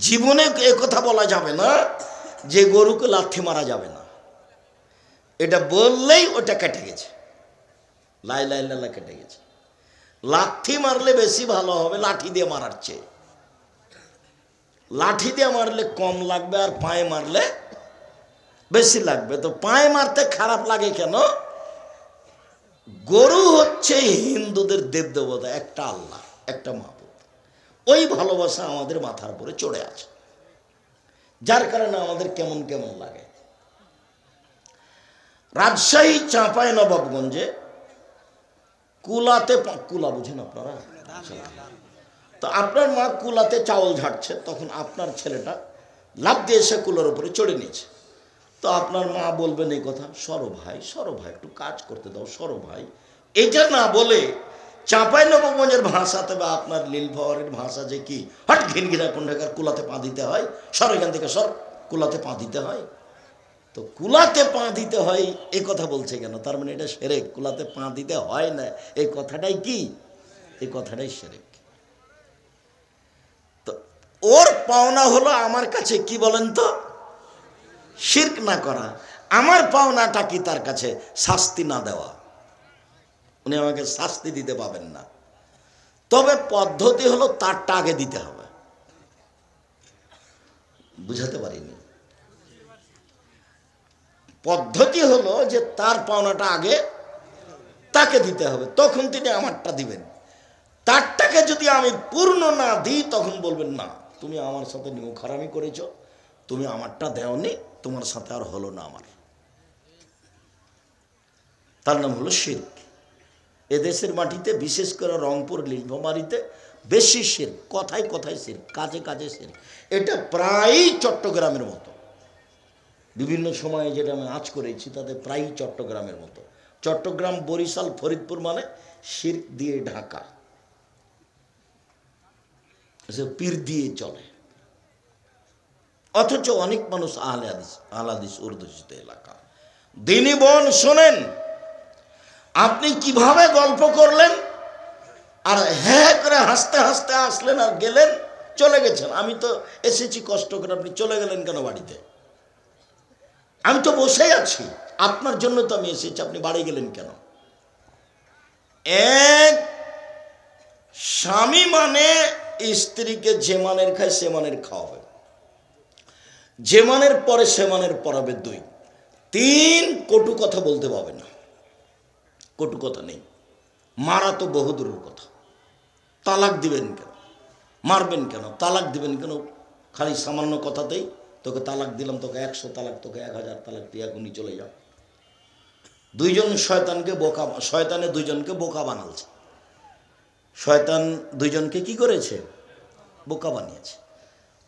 জীবনে এ কথা বলা যাবে না যে গরুকে লাথি মারা যাবে না, এটা বললেই ওটা কেটে গেছে, লাই লাই লাল্লা কেটে গেছে। লাথি মারলে বেশি ভালো হবে লাঠি দিয়ে মারার চেয়ে। লাঠি দিয়ে মারলে কম লাগবে আর পায়ে মারলে বেশি লাগবে। তো পায়ে মারতে খারাপ লাগে কেন? গরু হচ্ছে হিন্দুদের দেবদেবতা, একটা আল্লাহ, একটা মাবুদ। ওই ভালোবাসা আমাদের মাথার উপরে চড়ে আছে, যার কারণে আমাদের কেমন কেমন লাগে। রাজশাহী চাঁপাইনবাবগঞ্জে কুলাতে, কুলা বুঝেন আপনারা? তো আপনার মা কুলাতে চাউল ঝাড়ছে, তখন আপনার ছেলেটা লাফ দিয়ে এসে কুলার উপরে চড়ে নিয়েছে। তো আপনার মা বলবেন এই কথা, সরো ভাই, সরো ভাই, একটু কাজ করতে দাও, সরো ভাই। এটা না বলে চাঁপাইনবাবগঞ্জের ভাষাতে বা আপনার নীলফাওয়ারের ভাষা যে কি, হট ঘিনঘিনা কোন্ডাকার, কুলাতে পা দিতে হয়, সর এখান থেকে সর, কুলাতে পা দিতে হয়। তো কুলাতে পা দিতে হয় এই কথা বলছে কেন? তার মানে এটা শিরক। কুলাতে পা দিতে হয় না এই কথাটাই কি? এই কথাটাই শিরক। তো ওর পাওনা হলো আমার কাছে কি বলেন তো? শিরক না করা। আমার পাওনাটা কি তার কাছে? শাস্তি না দেওয়া। উনি আমাকে শাস্তি দিতে পাবেন না, তবে পদ্ধতি হলো তারটা আগে দিতে হবে। বুঝাতে পারিনি? পদ্ধতি হলো যে তার পাওনাটা আগে তাকে দিতে হবে, তখন তিনি আমারটা দিবেন। তারটাকে যদি আমি পূর্ণ না দিই তখন বলবেন না, তুমি আমার সাথে নিমখারামি করেছ, তুমি আমারটা দেওনি, তোমার সাথে আর হলো না আমার। তার নাম হলো শিরক। এদেশের মাটিতে বিশেষ করে রংপুর নীলফামারীতে বেশি শিরক, কথায় কথায় শিরক, কাজে কাজে শিরক। এটা প্রায়ই চট্টগ্রামের মতো। বিভিন্ন সময়ে যেটা আমি আজ করেছি তাতে প্রায়ই চট্টগ্রামের মতো। চট্টগ্রাম, বরিশাল, ফরিদপুর মানে শিরক দিয়ে ঢাকা, পীর দিয়ে চলে। অথচ অনেক মানুষ আহলে হাদিস অধ্যুষিত এলাকা। দিনী বোন শোনেন, আপনি কিভাবে গল্প করলেন আর হ্যাঁ করে হাসতে হাসতে আসলেন আর গেলেন, চলে গেছেন। আমি তো এসেছি কষ্ট করে, আপনি চলে গেলেন কেন বাড়িতে? আমি তো বসেই আছি, আপনার জন্য তো আমি এসেছি, আপনি বাড়ি গেলেন কেন? এক স্বামী মানে স্ত্রীকে যে মানের খায় সে মানের খাওয়াবে, যে মানের পরে সে মানের পড়াবে। 2, 3 কটু কথা বলতে পাবে না, কটু কথা নেই। মারা তো বহু দূরের কথা। তালাক দিবেন কেন? মারবেন কেন? তালাক দিবেন কেন? খালি সামান্য কথাতেই তোকে তালাক দিলাম, তোকে 100 তালাক, তোকে 1000 তালাক, তুই এখনই চলে যা। দুইজন শয়তানকে বোকা, শয়তানে দুইজনকে বোকা বানালছে। শয়তান দুইজনকে কি করেছে? বোকা বানিয়েছে।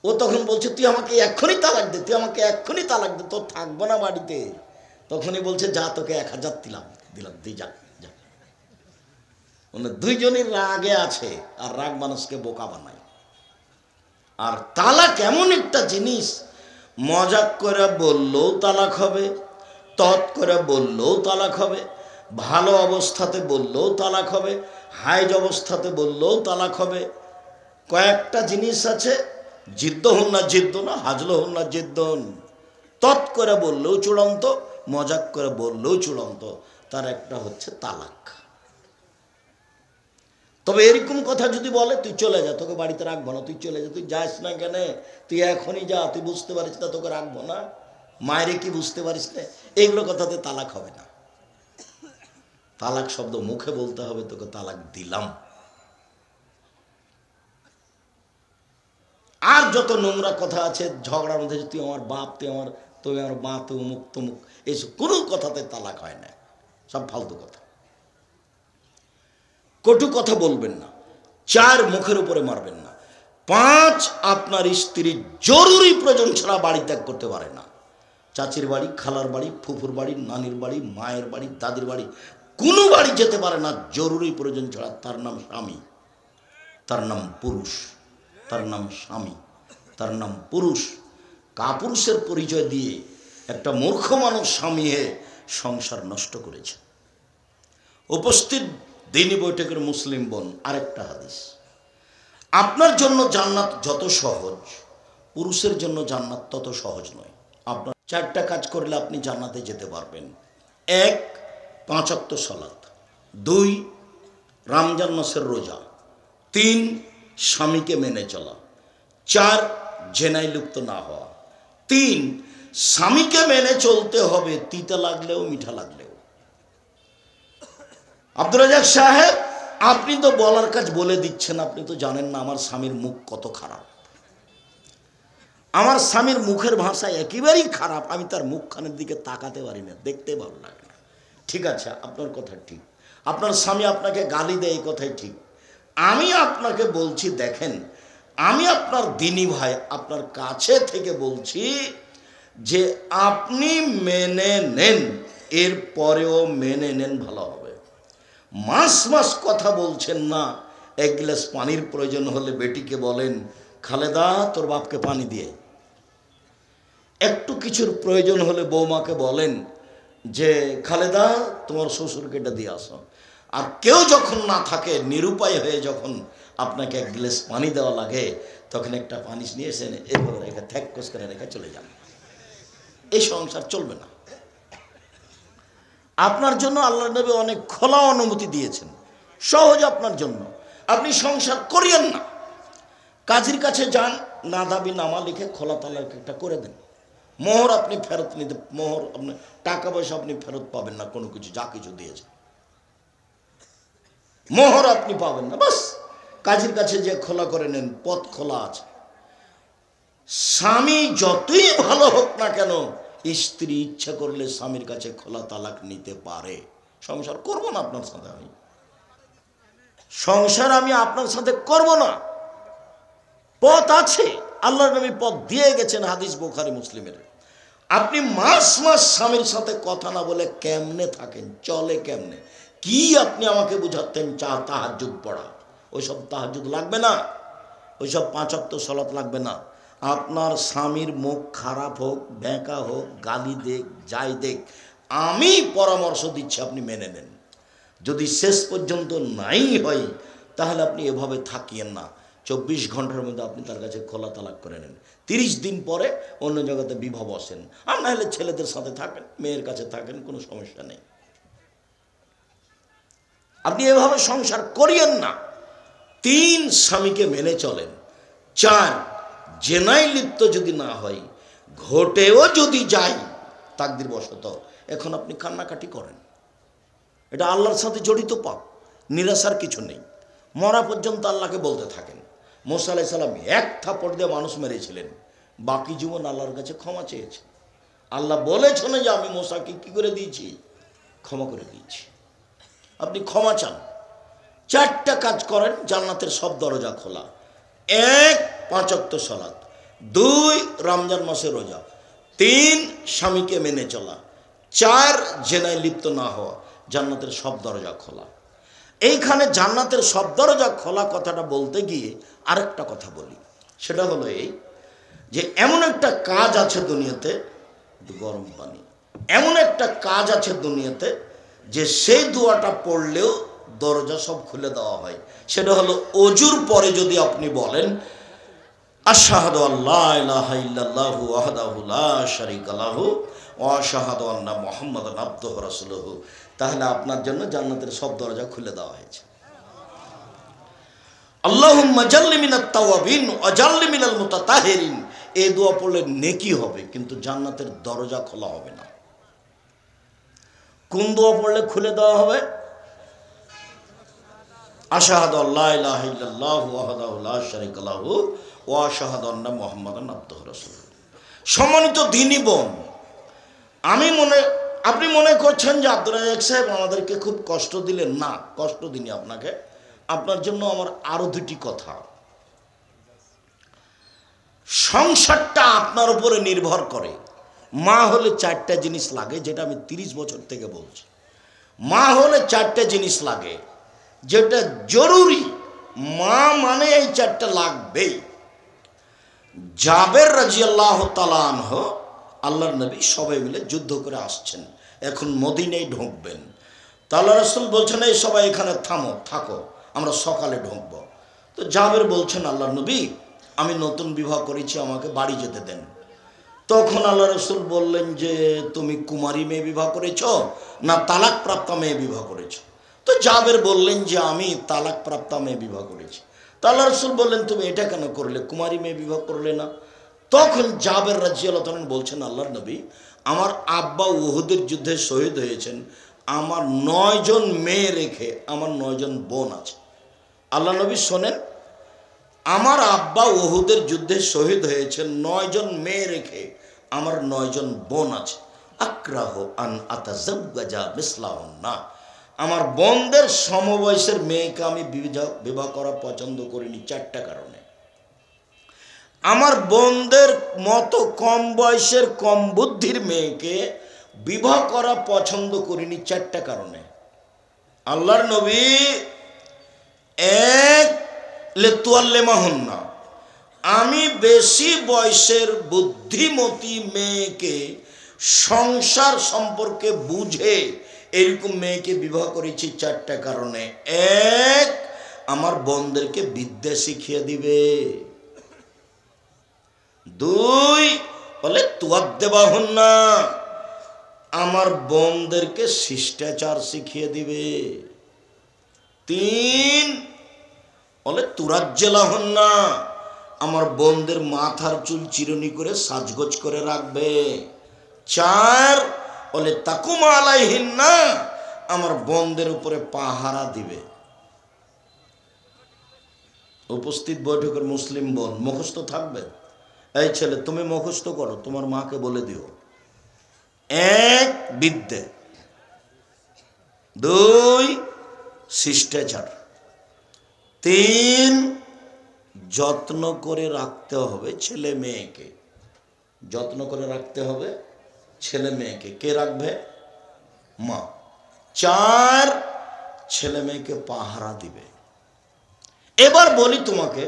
ও তখন বলছে তুই আমাকে এক্ষুনি তালাক দে, তুই আমাকে এক্ষুনি তালাক দে, তোর থাকবো না বাড়িতে। তখনই বলছে যা, তোকে 1000 দিলাম, তুই যা যা। মানে দুইজনই রাগে আছে, আর রাগ মানুষকে বোকা বানায়। আর তালাক এমন একটা জিনিস, মজাক করে বললেও তালাক হবে, তৎ করে বললেও তালাক হবে, ভালো অবস্থাতে বললেও তালাক হবে, হাইজ অবস্থাতে বললেও তালাক হবে। কয়েকটা জিনিস আছে, জিদ্দ হন না জিদ্দ না, হাজল হন না জিদ্দন। তৎ করে বললেও চূড়ান্ত, মজাক করে বললেও চূড়ান্ত। তার একটা হচ্ছে তালাক। তবে এরকম কথা যদি বলে তুই চলে যা, তোকে বাড়িতে রাখবো না, তুই চলে যা, তুই যাস না কেন, তুই এখনই যা, তুই বুঝতে পারিস না তোকে রাখবো না, মায়েরে কি বুঝতে পারিস না, এইগুলো কথাতে তালাক হবে না। তালাক শব্দ মুখে বলতে হবে, তোকে তালাক দিলাম। আর যত নোংরা কথা আছে ঝগড়ার মধ্যে, তুই আমার বাপ, তুই আমার মা, তুই অমুক তমুক, এইসব কোনো কথাতে তালাক হয় না, সব ফালতু কথা। কটু কথা বলবেন না। 4 মুখের উপরে মারবেন না। 5 আপনার স্ত্রী জরুরি প্রয়োজন ছাড়া বাড়ি ত্যাগ করতে পারে না। চাচির বাড়ি, খালার বাড়ি, ফুফুর বাড়ি, নানির বাড়ি, মায়ের বাড়ি, দাদির বাড়ি, কোনো বাড়ি যেতে পারে না জরুরি প্রয়োজন ছাড়া। তার নাম স্বামী, তার নাম পুরুষ, তার নাম স্বামী, তার নাম পুরুষ। কাপুরুষের পরিচয় দিয়ে একটা মূর্খ মানুষ স্বামী হয়ে সংসার নষ্ট করেছে। উপস্থিত দিনী বৈঠকের মুসলিম বোন, আরেকটা হাদিস, আপনার জন্য জান্নাত যত সহজ, পুরুষের জন্য জান্নাত তত সহজ নয়। আপনার 4টা কাজ করলে আপনি জান্নাতে যেতে পারবেন। 1, 5 ওয়াক্ত সালাত, 2, রমজান মাসের রোজা, 3, স্বামীকে মেনে চলা, 4, জেনায় লিপ্ত না হওয়া, 3, স্বামীকে মেনে চলতে হবে তিতা লাগলেও মিঠা লাগলেও। আব্দুর রাজ্জাক সাহেব, আপনি তো বলার কাজ বলে দিচ্ছেন, আপনি তো জানেন না আমার স্বামীর মুখ কত খারাপ। আমার স্বামীর মুখের ভাষা একেবারেই খারাপ, আমি তার মুখখানের দিকে তাকাতে পারি না, দেখতে ভালো লাগে না। ঠিক আছে, আপনার কথা ঠিক, আপনার স্বামী আপনাকে গালি দেয়, এই কথাই ঠিক। আমি আপনাকে বলছি, দেখেন, আমি আপনার দিনী ভাই, আপনার কাছে থেকে বলছি যে আপনি মেনে নেন, এর পরেও মেনে নেন, ভালো হবে। মাস মাস কথা বলছেন না, 1 গ্লাস পানির প্রয়োজন হলে বেটিকে বলেন, খালেদা তোর বাপকে পানি দিয়ে। একটু কিছুর প্রয়োজন হলে বৌমাকে বলেন যে খালেদা তোমার শ্বশুরকে এটা দিয়ে আসো। আর কেউ যখন না থাকে, নিরুপায় হয়ে যখন আপনাকে 1 গ্লাস পানি দেওয়া লাগে, তখন একটা পানি নিয়ে এসে এভাবে রেখে থ্যাককস করে রেখে চলে যান। এই সংসার চলবে না। আপনার জন্য আল্লাহ নবী অনেক খোলা অনুমতি দিয়েছেন, সহজ আপনার জন্য। আপনি সংসার করিয়েন না, কাজীর কাছে যান, না দাবি নামা লিখে খোলা তালাক একটা করে দেন। মোহর আপনি ফেরত নিতে, মোহর আপনি টাকা পয়সা আপনি ফেরত পাবেন না, কোনো কিছু যা কিছু দিয়েছেন মোহর আপনি পাবেন না। বাস কাজীর কাছে যে খোলা করে নেন, পথ খোলা আছে। স্বামী যতই ভালো হোক না কেন, স্ত্রী ইচ্ছা করলে স্বামীর কাছে খোলা তালাক নিতে পারে। সংসার করব না আপনার সাথে, আমি সংসার আমি আপনার সাথে করব না। পথ আছে, আল্লাহর নবী পথ দিয়ে গেছেন, হাদিস বুখারী মুসলিমের। আপনি মাস মাস স্বামীর সাথে কথা না বলে কেমনে থাকেন, চলে কেমনে, কি আপনি আমাকে বুঝাতেন? তাহাজ্জুদ পড়া, ওইসব তাহাজ্জুদ লাগবে না, ওইসব 5 ওয়াক্ত সালাত লাগবে না। আপনার স্বামীর মুখ খারাপ হোক, ব্যাঁকা হোক, গালি দেখ, যাই দেখ, আমি পরামর্শ দিচ্ছি আপনি মেনে নেন। যদি শেষ পর্যন্ত নাই হয়, তাহলে আপনি এভাবে থাকিয়েন না। 24 ঘন্টার মধ্যে আপনি তার কাছে খোলা তালাক করে নেন। 30 দিন পরে অন্য জায়গাতে বিবাহ বসেন, আর না হলে ছেলেদের সাথে থাকেন, মেয়ের কাছে থাকেন, কোনো সমস্যা নেই। আপনি এভাবে সংসার করিয়েন না। 3, স্বামীকে মেনে চলেন। 4, জেনায় লিপ্ত যদি না হয়, ঘটেও যদি যায় তাকদির বশত, এখন আপনি কান্নাকাটি করেন, এটা আল্লাহর সাথে জড়িত পাপ, নিরাশার কিছু নেই। মরা পর্যন্ত আল্লাহকে বলতে থাকেন। মুসা আলাইহিস সালাম 1 থাপড় দিয়ে মানুষ মেরেছিলেন, বাকি জীবন আল্লাহর কাছে ক্ষমা চেয়েছে। আল্লাহ বলেছেন যে আমি মুসাকে কি করে দিয়েছি? ক্ষমা করে দিয়েছি। আপনি ক্ষমা চান। 4টা কাজ করেন, জান্নাতের সব দরজা খোলা। 1, 5 ওয়াক্ত সালাত, 2, রমজান মাসের রোজা, 3, স্বামীকে মেনে চলা, 4, জেনায় লিপ্ত না হওয়া, জান্নাতের সব দরজা খোলা। এইখানে জান্নাতের সব দরজা খোলা কথাটা বলতে গিয়ে আরেকটা কথা বলি, সেটা হলো এই যে এমন একটা কাজ আছে দুনিয়াতে, গরম পানি, এমন একটা কাজ আছে দুনিয়াতে যে সেই দোয়াটা পড়লেও দরজা সব খুলে দেওয়া হয়। সেটা হলো ওযুর পরে যদি আপনি বলেন আশহাদু আল্লা ইলাহা ইল্লাল্লাহু ওয়াহদাহু লা শারীকা লাহু ওয়া আশহাদু আন্না মুহাম্মাদান আবদুহু ওয়া রাসূলুহু, তাহলে আপনার জন্য জান্নাতের সব দরজা খুলে দেওয়া হয়েছে। আল্লাহুম্মা জাল্লি মিনাত তাওয়াবিন ওয়া জাল্লি মিনাল মুতাতাহিরিন, এই দোয়া পড়লে নেকি হবে, কিন্তু জান্নাতের দরজা খোলা হবে না। কোন দোয়া পড়লে খুলে দেওয়া হবে? আশহাদু আল্লা ইলাহা ইল্লাল্লাহু ওয়াহদাহু লা শারীকা লাহু ওয়া আশহাদু আন্না মুহাম্মাদান আবদুহু ওয়া রাসূলুহু। সম্মানিত দ্বীনী বোন, আপনি মনে করছেন যে আব্দুর রাজ্জাক সাহেব আমাদেরকে খুব কষ্ট দিলেন। না, কষ্ট দিনি আপনাকে। আপনার জন্য আমার আরো 2টি কথা। সংসারটা আপনার উপরে নির্ভর করে। মা হলে 4টা জিনিস লাগে, যেটা আমি 30 বছর থেকে বলছি। মা হলে 4টা জিনিস লাগে, যেটা জরুরি। মা মানে এই 4টা লাগবেই। জাবের রাদিয়াল্লাহু তাআলা আনহু, আল্লাহর নবী সবাই মিলে যুদ্ধ করে আসছেন, এখন মদিনায় ঢুকবেন। তা আল্লাহ রাসূল বলছেন এই সবাই এখানে থাকো, আমরা সকালে ঢুকবো। তো জাবের বলছেন আল্লাহর নবী আমি নতুন বিবাহ করেছি, আমাকে বাড়ি যেতে দেন। তখন আল্লাহ রসুল বললেন যে তুমি কুমারী মেয়ে বিবাহ করেছ না তালাক প্রাপ্তা মেয়ে বিবাহ করেছ? তো জাবের বললেন যে আমি তালাক প্রাপ্তা মেয়ে বিবাহ করেছি। তো আল্লাহ রসুল বললেন তুমি এটা কেন করলে, কুমারী মেয়ে বিবাহ করলে না? তখন জাবের রাদিয়াল্লাহু তাআলা বলছেন আল্লাহর নবী, আমার আব্বা উহুদের যুদ্ধে শহীদ হয়েছেন, আমার 9 জন মেয়ে রেখে আমার 9 জন বোন আছে। আল্লাহ নবী শোনেন, আমার আব্বা উহুদের যুদ্ধে শহীদ হয়েছেন, 9 জন মেয়ে রেখে আমার 9 জন বোন আছে। আক্রাহু আন আতাজাওয়াজা মিসলাহুন্না, আমার বোনদের সমবয়সের মেয়েকে আমি বিবাহ করা পছন্দ করিনি 4টা কারণে। আমার বোনদের মতো কম বয়সের কম বুদ্ধির মেয়েকে বিবাহ করা পছন্দ করিনি 4টা কারণে। আল্লাহর নবী এক লেতুয়াল্লেমাহুন্না, আমি বেশি বয়সের বুদ্ধিমতী মেয়েকে সংসার সম্পর্কে বুঝে এরকম মেয়েকে বিবাহ করেছি 4টা কারণে। এক, আমার বোনদেরকে বিদ্যা শিখিয়ে দিবে। 2, বলে তুয়াদ্দেবাহুন্না, আমার বোনদেরকে শিষ্টাচার শিখিয়ে দিবে। 3, বলে তুরাজ্জেলাহুন্না, আমার বোনদের মাথার চুল চিরুনি করে সাজগোজ করে রাখবে। 4, বলে তাকুমা আলাইহিন্না, আমার বোনদের উপরে পাহারা দিবে। উপস্থিত বৈঠকের মুসলিম বোন মুখস্থ থাকবে। এই ছেলে তুমি মুখস্থ করো, তোমার মাকে বলে দিও। 1, বিদ্যে। 2, শিষ্টাচার। 3, যত্ন করে রাখতে হবে ছেলে মেয়েকে। যত্ন করে রাখতে হবে ছেলে মেয়েকে। কে রাখবে? মা। 4, ছেলে মেয়েকে পাহারা দিবে। এবার বলি তোমাকে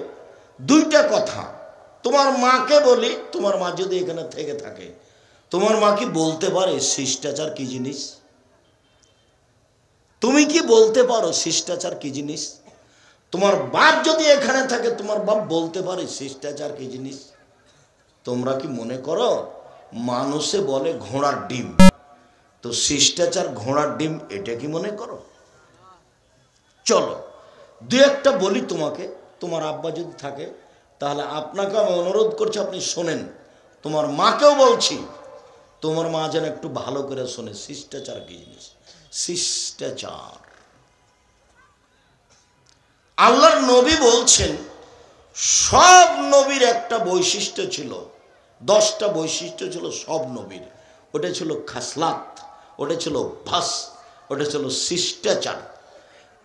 2টা কথা, তোমার মাকে বলি। তোমার মা যদি এখানে থেকে থাকে, তোমার মা কি বলতে পারে শিষ্টাচার কি জিনিস? তুমি কি বলতে পারো শিষ্টাচার কি জিনিস? তোমার বাপ যদি এখানে থাকে, তোমার বাপ বলতে পারে শিষ্টাচার কি জিনিস? তোমরা কি মনে করো মানুষে বলে ঘোড়ার ডিম, তো শিষ্টাচার ঘোড়ার ডিম, এটা কি মনে করো? চলো 2-1টা বলি তোমাকে। তোমার আব্বা যদি থাকে, তাহলে আপনাকে আমি অনুরোধ করছি আপনি শোনেন। তোমার মাকেও বলছি, তোমার মা যেন একটু ভালো করে শোনে শিষ্টাচার কি জিনিস। শিষ্টাচার, আল্লাহর নবী বলছেন সব নবীর একটা বৈশিষ্ট্য ছিল, 10টা বৈশিষ্ট্য ছিল সব নবীর। ওটা ছিল খাসলাত, ওটা ছিল অভ্যাস, ওটা ছিল শিষ্টাচার।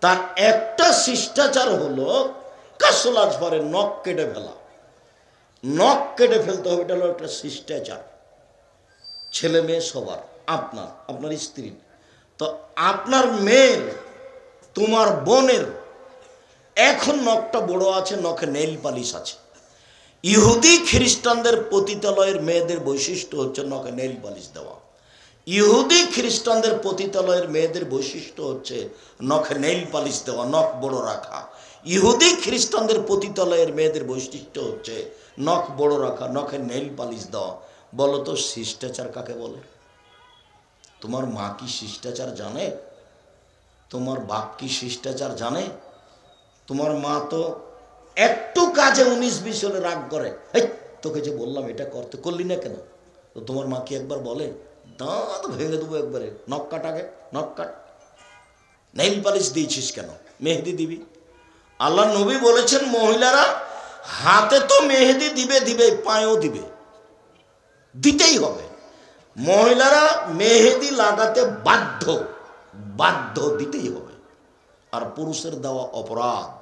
তার একটা শিষ্টাচার হলো কাসলাজ পরে নখ কেটে ফেলা। নখ কেটে ফেলতে হবে, এটা হলো একটা শিষ্টাচার। ছেলে মেয়ে সবার, আপনার স্ত্রীর, তো আপনার মেয়ের, তোমার বোনের এখন নখটা বড় আছে, নখে নেইল পালিশ আছে। ইহুদি খ্রিস্টানদের পতিতালয়ের মেয়েদের বৈশিষ্ট্য হচ্ছে নখে নেইল পালিশ দেওয়া। ইহুদি খ্রিস্টানদের পতিতালয়ের মেয়েদের বৈশিষ্ট্য হচ্ছে নখে নেইল পালিশ দেওয়া, নখ বড় রাখা। ইহুদি খ্রিস্টানদের পতিতালয়ের মেয়েদের বৈশিষ্ট্য হচ্ছে নখ বড় রাখা, নখে নেইল পালিশ দেওয়া। বলো তো শিষ্টাচার কাকে বলে? তোমার মা কি শিষ্টাচার জানে? তোমার বাপ কি শিষ্টাচার জানে? তোমার মা তো একটু কাজে 19-20 হলে রাগ করে, এই তোকে যে বললাম এটা করতে, করলি না কেন? তো তোমার মা কি একবার বলে দাঁত ভেঙে দেবো একবারে, নখ কাট, আগে নখ কাট, নেইল পালিশ দিয়েছিস কেন, মেহেদি দিবি? আল্লাহ নবী বলেছেন মহিলারা হাতে তো মেহেদি দিবে, দিবে পায়েও দিবে, দিতেই হবে। মহিলারা মেহেদি লাগাতে বাধ্য, বাধ্য, দিতেই হবে। আর পুরুষের দেওয়া অপরাধ।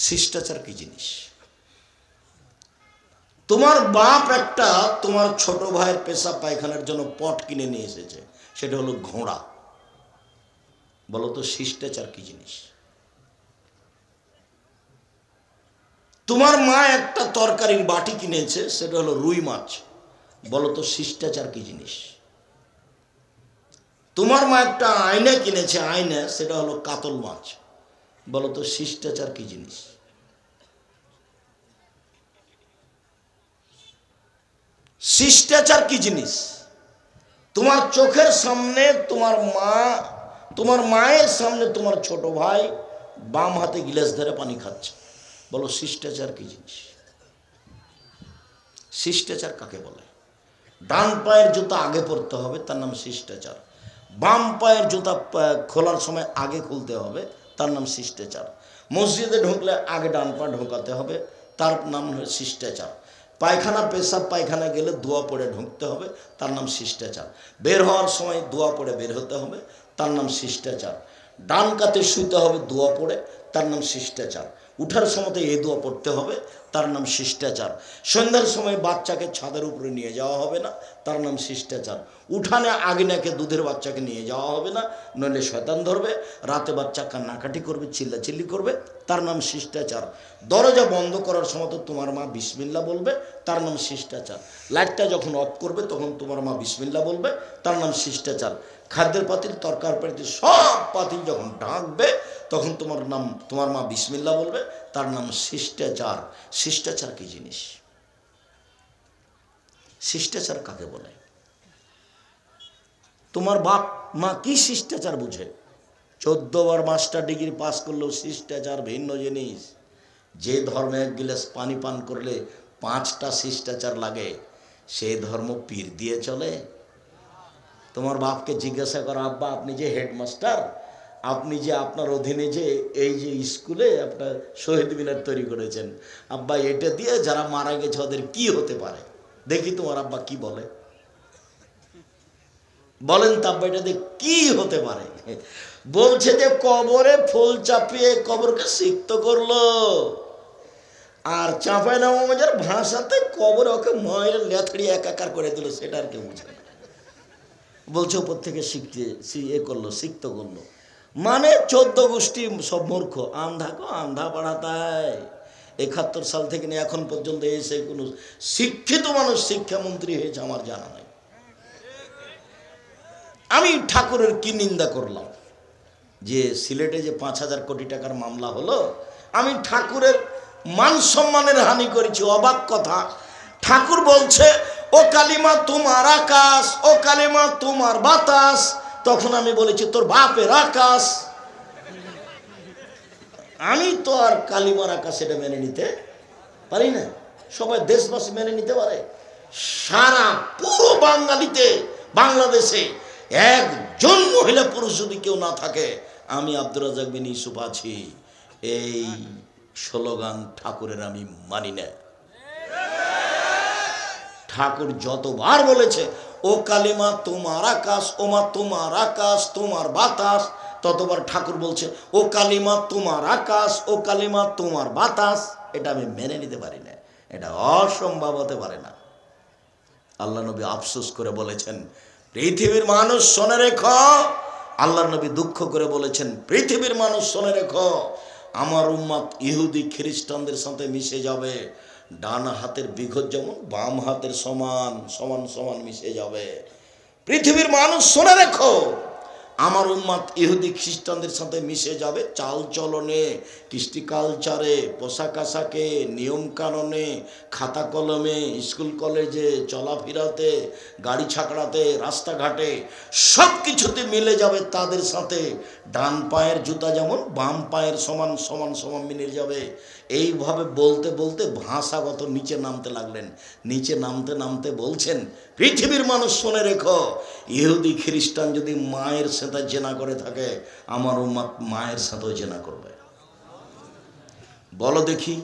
শিষ্টাচার কি জিনিস? তোমার বাপ একটা তোমার ছোট ভাইয়ের পেশাব পায়খানার জন্য পট কিনে নিয়ে এসেছে, সেটা হলো ঘোড়া। বলো তো শিষ্টাচার কি জিনিস? তোমার মা একটা তরকারির বাটি কিনেছে, সেটা হলো রুই মাছ। বলো তো শিষ্টাচার কি জিনিস? তোমার মা একটা আয়না কিনেছে, আয়না, সেটা হলো কাতল মাছ। বলো তো শিষ্টাচার কি জিনিস? শিষ্টাচার কি জিনিস? তোমার চোখের সামনে তোমার মায়ের সামনে তোমার ছোট ভাই বাম হাতে গিলাস ধরে পানি খাচ্ছে, বলো শিষ্টাচার কি জিনিস? শিষ্টাচার কাকে বলে? ডান পায়ের জুতা আগে পরতে হবে, তার নাম শিষ্টাচার। বাম পায়ের জুতা খোলার সময় আগে খুলতে হবে, তার নাম শিষ্টাচার। মসজিদে ঢুকলে আগে ডান পা ঢোকাতে হবে, তার নাম শিষ্টাচার। পায়খানা পেশাব পায়খানা গেলে দোয়া পড়ে ঢুকতে হবে, তার নাম শিষ্টাচার। বের হওয়ার সময় দোয়া পড়ে বের হতে হবে, তার নাম শিষ্টাচার। ডান কাতে শুইতে হবে দোয়া পড়ে, তার নাম শিষ্টাচার। উঠার সময় এই দোয়া পড়তে হবে, তার নাম শিষ্টাচার। সন্ধ্যার সময় বাচ্চাকে ছাদের উপরে নিয়ে যাওয়া হবে না, তার নাম শিষ্টাচার। উঠানে আগিনাকে দুধের বাচ্চাকে নিয়ে যাওয়া হবে না, নইলে শয়তান ধরবে। রাতে বাচ্চা কান্নাকাটি করবে, চিল্লাচিল্লি করবে, তার নাম শিষ্টাচার। দরজা বন্ধ করার সময় তো তোমার মা বিসমিল্লাহ বলবে, তার নাম শিষ্টাচার। লাইটটা যখন অফ করবে তখন তোমার মা বিসমিল্লাহ বলবে, তার নাম শিষ্টাচার। খাদ্যের পাতিল তরকার পাতিল সব পাতিল যখন ঢাকবে তখন তোমার মা বিসমিল্লাহ বলবে, তার নাম শিষ্টাচার। শিষ্টাচার কি জিনিস? শিষ্টাচার কাকে বলে? তোমার বাপ মা কি শিষ্টাচার বুঝে? 14 বার মাস্টার ডিগ্রি পাস করলেও শিষ্টাচার ভিন্ন জিনিস। যে ধর্মে এক গিলাস পানি পান করলে 5টা শিষ্টাচার লাগে, সেই ধর্ম পীর দিয়ে চলে? তোমার বাপকে জিজ্ঞাসা করো, আব্বা আপনি যে হেডমাস্টার, আপনি যে আপনার অধীনে যে এই যে স্কুলে আপনার শহীদ মিনার তৈরি করেছেন, আব্বা এটা দিয়ে যারা মারা গেছে ওদের কি হতে পারে? দেখি তোমার আব্বা কি বলে, বলেন তো আব্বা এটা দিয়ে কি হতে পারে? বলছে যে কবরে ফুল চাপিয়ে কবরকে সিক্ত করলো, আর চাঁপায় নবাবের ভাষাতে কবরে ওকে ময়ের লেথড়ি একাকার করে দিল, সেটা আর কেউ বুঝে না। বলছে উপর থেকে করলো, সিক্ত করলো। মানে 14 গোষ্ঠী সব মূর্খ, আন্ধা পড়াতায়। 71 সাল থেকে নিয়ে এখন পর্যন্ত এসে কোনো শিক্ষিত মানুষ শিক্ষামন্ত্রী হয়েছে আমার জানা নাই। আমি ঠাকুরের কি নিন্দা করলাম যে সিলেটে যে 5,000 কোটি টাকার মামলা হলো, আমি ঠাকুরের মান সম্মানের হানি করেছি। অবাক কথা, ঠাকুর বলছে ও কালিমা তোমার আকাশ, ও কালিমা তোমার বাতাস। তখন আমি বলেছি তোর বাপের আকাশ। আমি তো আর কালিমার আকাশ এটা মেনে নিতে পারি না। সবাই দেশবাসী মেনে নিতে পারে? সারা পুরো বাংলাদেশে একজন মহিলা পুরুষ যদি কেউ না থাকে, আমি আব্দুর রাজ্জাক বিন ইউসুফ আছি। এই স্লোগান ঠাকুরের আমি মানি না। ঠাকুর যতবার বলেছে ও কালিমা তোমার আকাশ, ওমা তোমার আকাশ তোমার বাতাস, ততবার ঠাকুর বলছে ও কালিমা তোমার আকাশ, ও কালিমা তোমার বাতাস। এটা আমি মেনে নিতে পারি না, এটা অসম্ভব হতে পারে না। আল্লাহ নবী আফসোস করে বলেছেন পৃথিবীর মানুষ শোনে রেখো। আল্লাহ নবী দুঃখ করে বলেছেন পৃথিবীর মানুষ শোনে রেখো, আমার উম্মত ইহুদি খ্রিস্টানদের সাথে মিশে যাবে। ডান হাতের বিঘত যেমন বাম হাতের সমান সমান সমান মিশে যাবে। পৃথিবীর মানুষ শোনে রেখো, আমার উম্মত ইহুদি খ্রিস্টানদের সাথে মিশে যাবে চাল চলনে, কৃষ্টি কালচারে, পোশাক আশাকে, নিয়ম কানুনে, খাতা কলমে, স্কুল কলেজে, চলাফেরাতে, গাড়ি ছাকড়াতে, রাস্তাঘাটে সব কিছুতে মিলে যাবে তাদের সাথে। ডান পায়ের জুতা যেমন বাম পায়ের সমান সমান সমান মিলে যাবে। এইভাবে বলতে বলতে ভাষাগত নিচে নামতে লাগলেন। নিচে নামতে নামতে বলছেন পৃথিবীর মানুষ শোনে রেখো, ইহুদি খ্রিস্টান যদি মায়ের সাথে জেনা করে থাকে, আমার উম্মত মায়ের সাথেও জেনা করবে। বলো দেখি,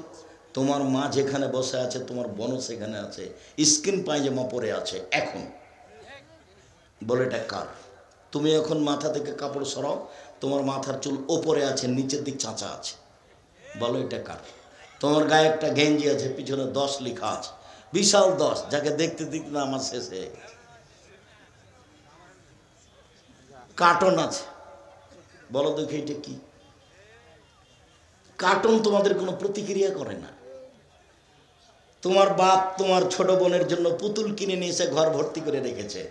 তোমার মা যেখানে বসে আছে তোমার বোনও সেখানে আছে, স্কিন পায়জামা পরে আছে এখন, বলে এটা কার? তুমি এখন মাথা থেকে কাপড় সরাও, তোমার মাথার চুল ওপরে আছে, নিচের দিক চাঁচা আছে, বলো এটা কার? তোমার গায়ে একটা গেঞ্জি আছে, পিছনে 10 লেখা আছে, বিশাল 10, যাকে দেখতে দেখতে না আমার শেষ হয়ে গেছে। কার্টন আছে, বলো দেখি এটা কি? কার্টুন তোমাদের কোনো প্রতিক্রিয়া করে না। তোমার বাপ তোমার ছোট বোনের জন্য পুতুল কিনে নিয়ে এসে ঘর ভর্তি করে রেখেছে।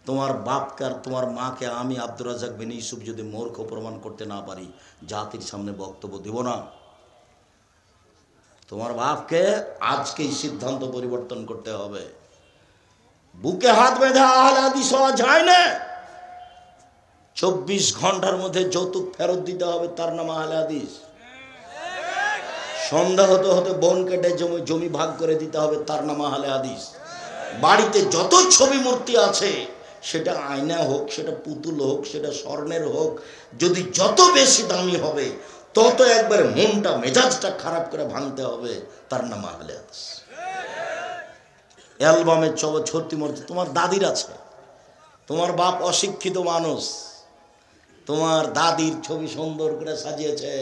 তোমার বাপকে আর তোমার মাকে আমি আব্দুর রাজ্জাক বিন ইউসুফ যদি মূর্খ প্রমাণ করতে না পারি, জাতির সামনে বক্তব্য দেব না। তোমার বাপকে আজকেই সিদ্ধান্ত পরিবর্তন করতে হবে। বুকে হাত বেঁধে আহলে হাদিস হওয়া যায় না। 24 ঘন্টার মধ্যে যৌতুক ফেরত দিতে হবে, তার নাম আহলে হাদিস। সন্ধ্যা হতে হতে বন কেটে জমি ভাগ করে দিতে হবে, তার নাম আহলে হাদিস। বাড়িতে যত ছবি মূর্তি আছে, সেটা আয়না হোক, সেটা পুতুল হোক, সেটা স্বর্ণের হোক, যদি যত বেশি দামি হবে তত একবারে মনটা মেজাজটা খারাপ করে ভাঙতে হবে, তার নাম আহলে হাদিস। অ্যালবামের ছত্রি মূর্তি তোমার দাদির আছে, তোমার বাপ অশিক্ষিত মানুষ, তোমার দাদির ছবি সুন্দর করে সাজিয়েছে,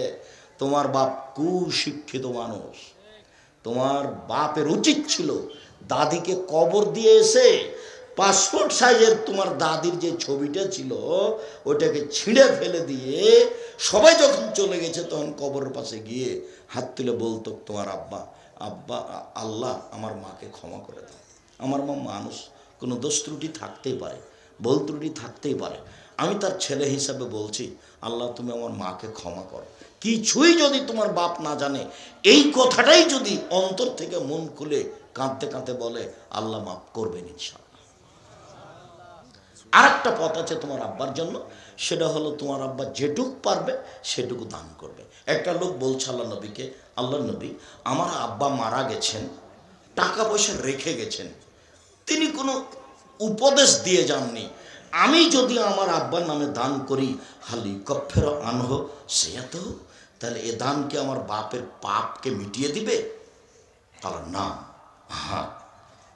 তোমার বাপ কুশিক্ষিত মানুষ। তোমার বাপের উচিত ছিল দাদিকে কবর দিয়ে এসে পাসপোর্ট সাইজের তোমার দাদির যে ছবিটা ছিল ওটাকে ছিঁড়ে ফেলে দিয়ে, সবাই যখন চলে গেছে তখন কবরের পাশে গিয়ে হাত তুলে বলতো, তোমার আব্বা, আব্বা আল্লাহ আমার মাকে ক্ষমা করে দাও। আমার মা মানুষ, কোনো দোষ ত্রুটি থাকতেই পারে, ভুল ত্রুটি থাকতেই পারে, আমি তার ছেলে হিসাবে বলছি, আল্লাহ তুমি আমার মাকে ক্ষমা করো। কিছুই যদি তোমার বাপ না জানে, এই কথাটাই যদি অন্তর থেকে মন খুলে কাঁদতে কাঁদতে বলে, আল্লাহ মাফ করবেন ইনশাআল্লাহ। আর একটা পথ আছে তোমার আব্বার জন্য, সেটা হলো তোমার আব্বা যেটুক পারবে সেটুকু দান করবে। একটা লোক বলছে আল্লাহ নবীকে, আল্লাহ নবী আমার আব্বা মারা গেছেন, টাকা পয়সা রেখে গেছেন, তিনি কোনো উপদেশ দিয়ে যাননি, আমি যদি আমার আব্বার নামে দান করি, হালি কফের আনহ সেয়াত, তাহলে এ দান কি আমার বাপের পাপকে মিটিয়ে দিবে? তাহলে না, হ্যাঁ।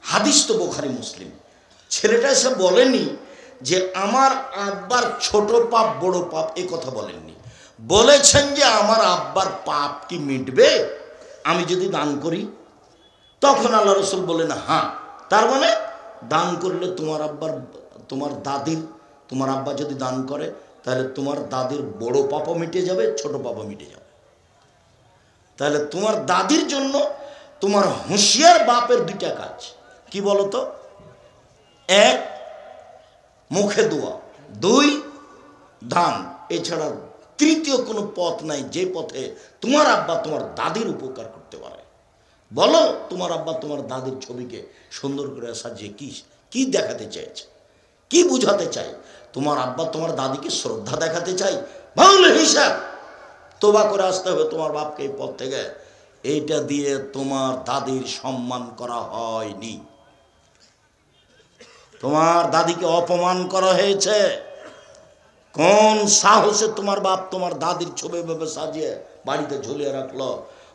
হাদিস তো বুখারী মুসলিম। ছেলেটা এসে বলেনি যে আমার আব্বার ছোট পাপ বড় পাপ, এ কথা বলেননি। বলেছেন যে আমার আব্বার পাপ কি মিটবে আমি যদি দান করি? তখন আল্লাহ রসুল বলেন হ্যাঁ। তার মানে দান করলে তোমার আব্বার, তোমার দাদির, তোমার আব্বা যদি দান করে তাহলে তোমার দাদির বড় পাপও মিটে যাবে, ছোট পাপও মিটে যাবে। তাহলে তোমার দাদির জন্য তোমার হুঁশিয়ার বাপের দুইটা কাজ, কি বলতো? এক, মুখে দোয়া, দুই, দান। এছাড়া তৃতীয় কোনো পথ নাই যে পথে তোমার আব্বা তোমার দাদির উপকার করতে পারে। বলো, তোমার আব্বা তোমার দাদির ছবিকে সুন্দর করে সাজিয়ে কি দেখাতে চাইছে, কি বুঝাতে চাই? তোমার আব্বা তোমার দাদিকে শ্রদ্ধা দেখাতে চাই, ভালো হিসাব তোবা করে আসতে হবে তোমার বাপকে এই পথ থেকে। এইটা দিয়ে তোমার দাদির সম্মান করা হয়নি, তোমার দাদিকে অপমান করা হয়েছে। কোন সাহসে তোমার বাপ তোমার দাদির ছবি ভাবে সাজিয়ে বাড়িতে ঝুলিয়ে রাখলো?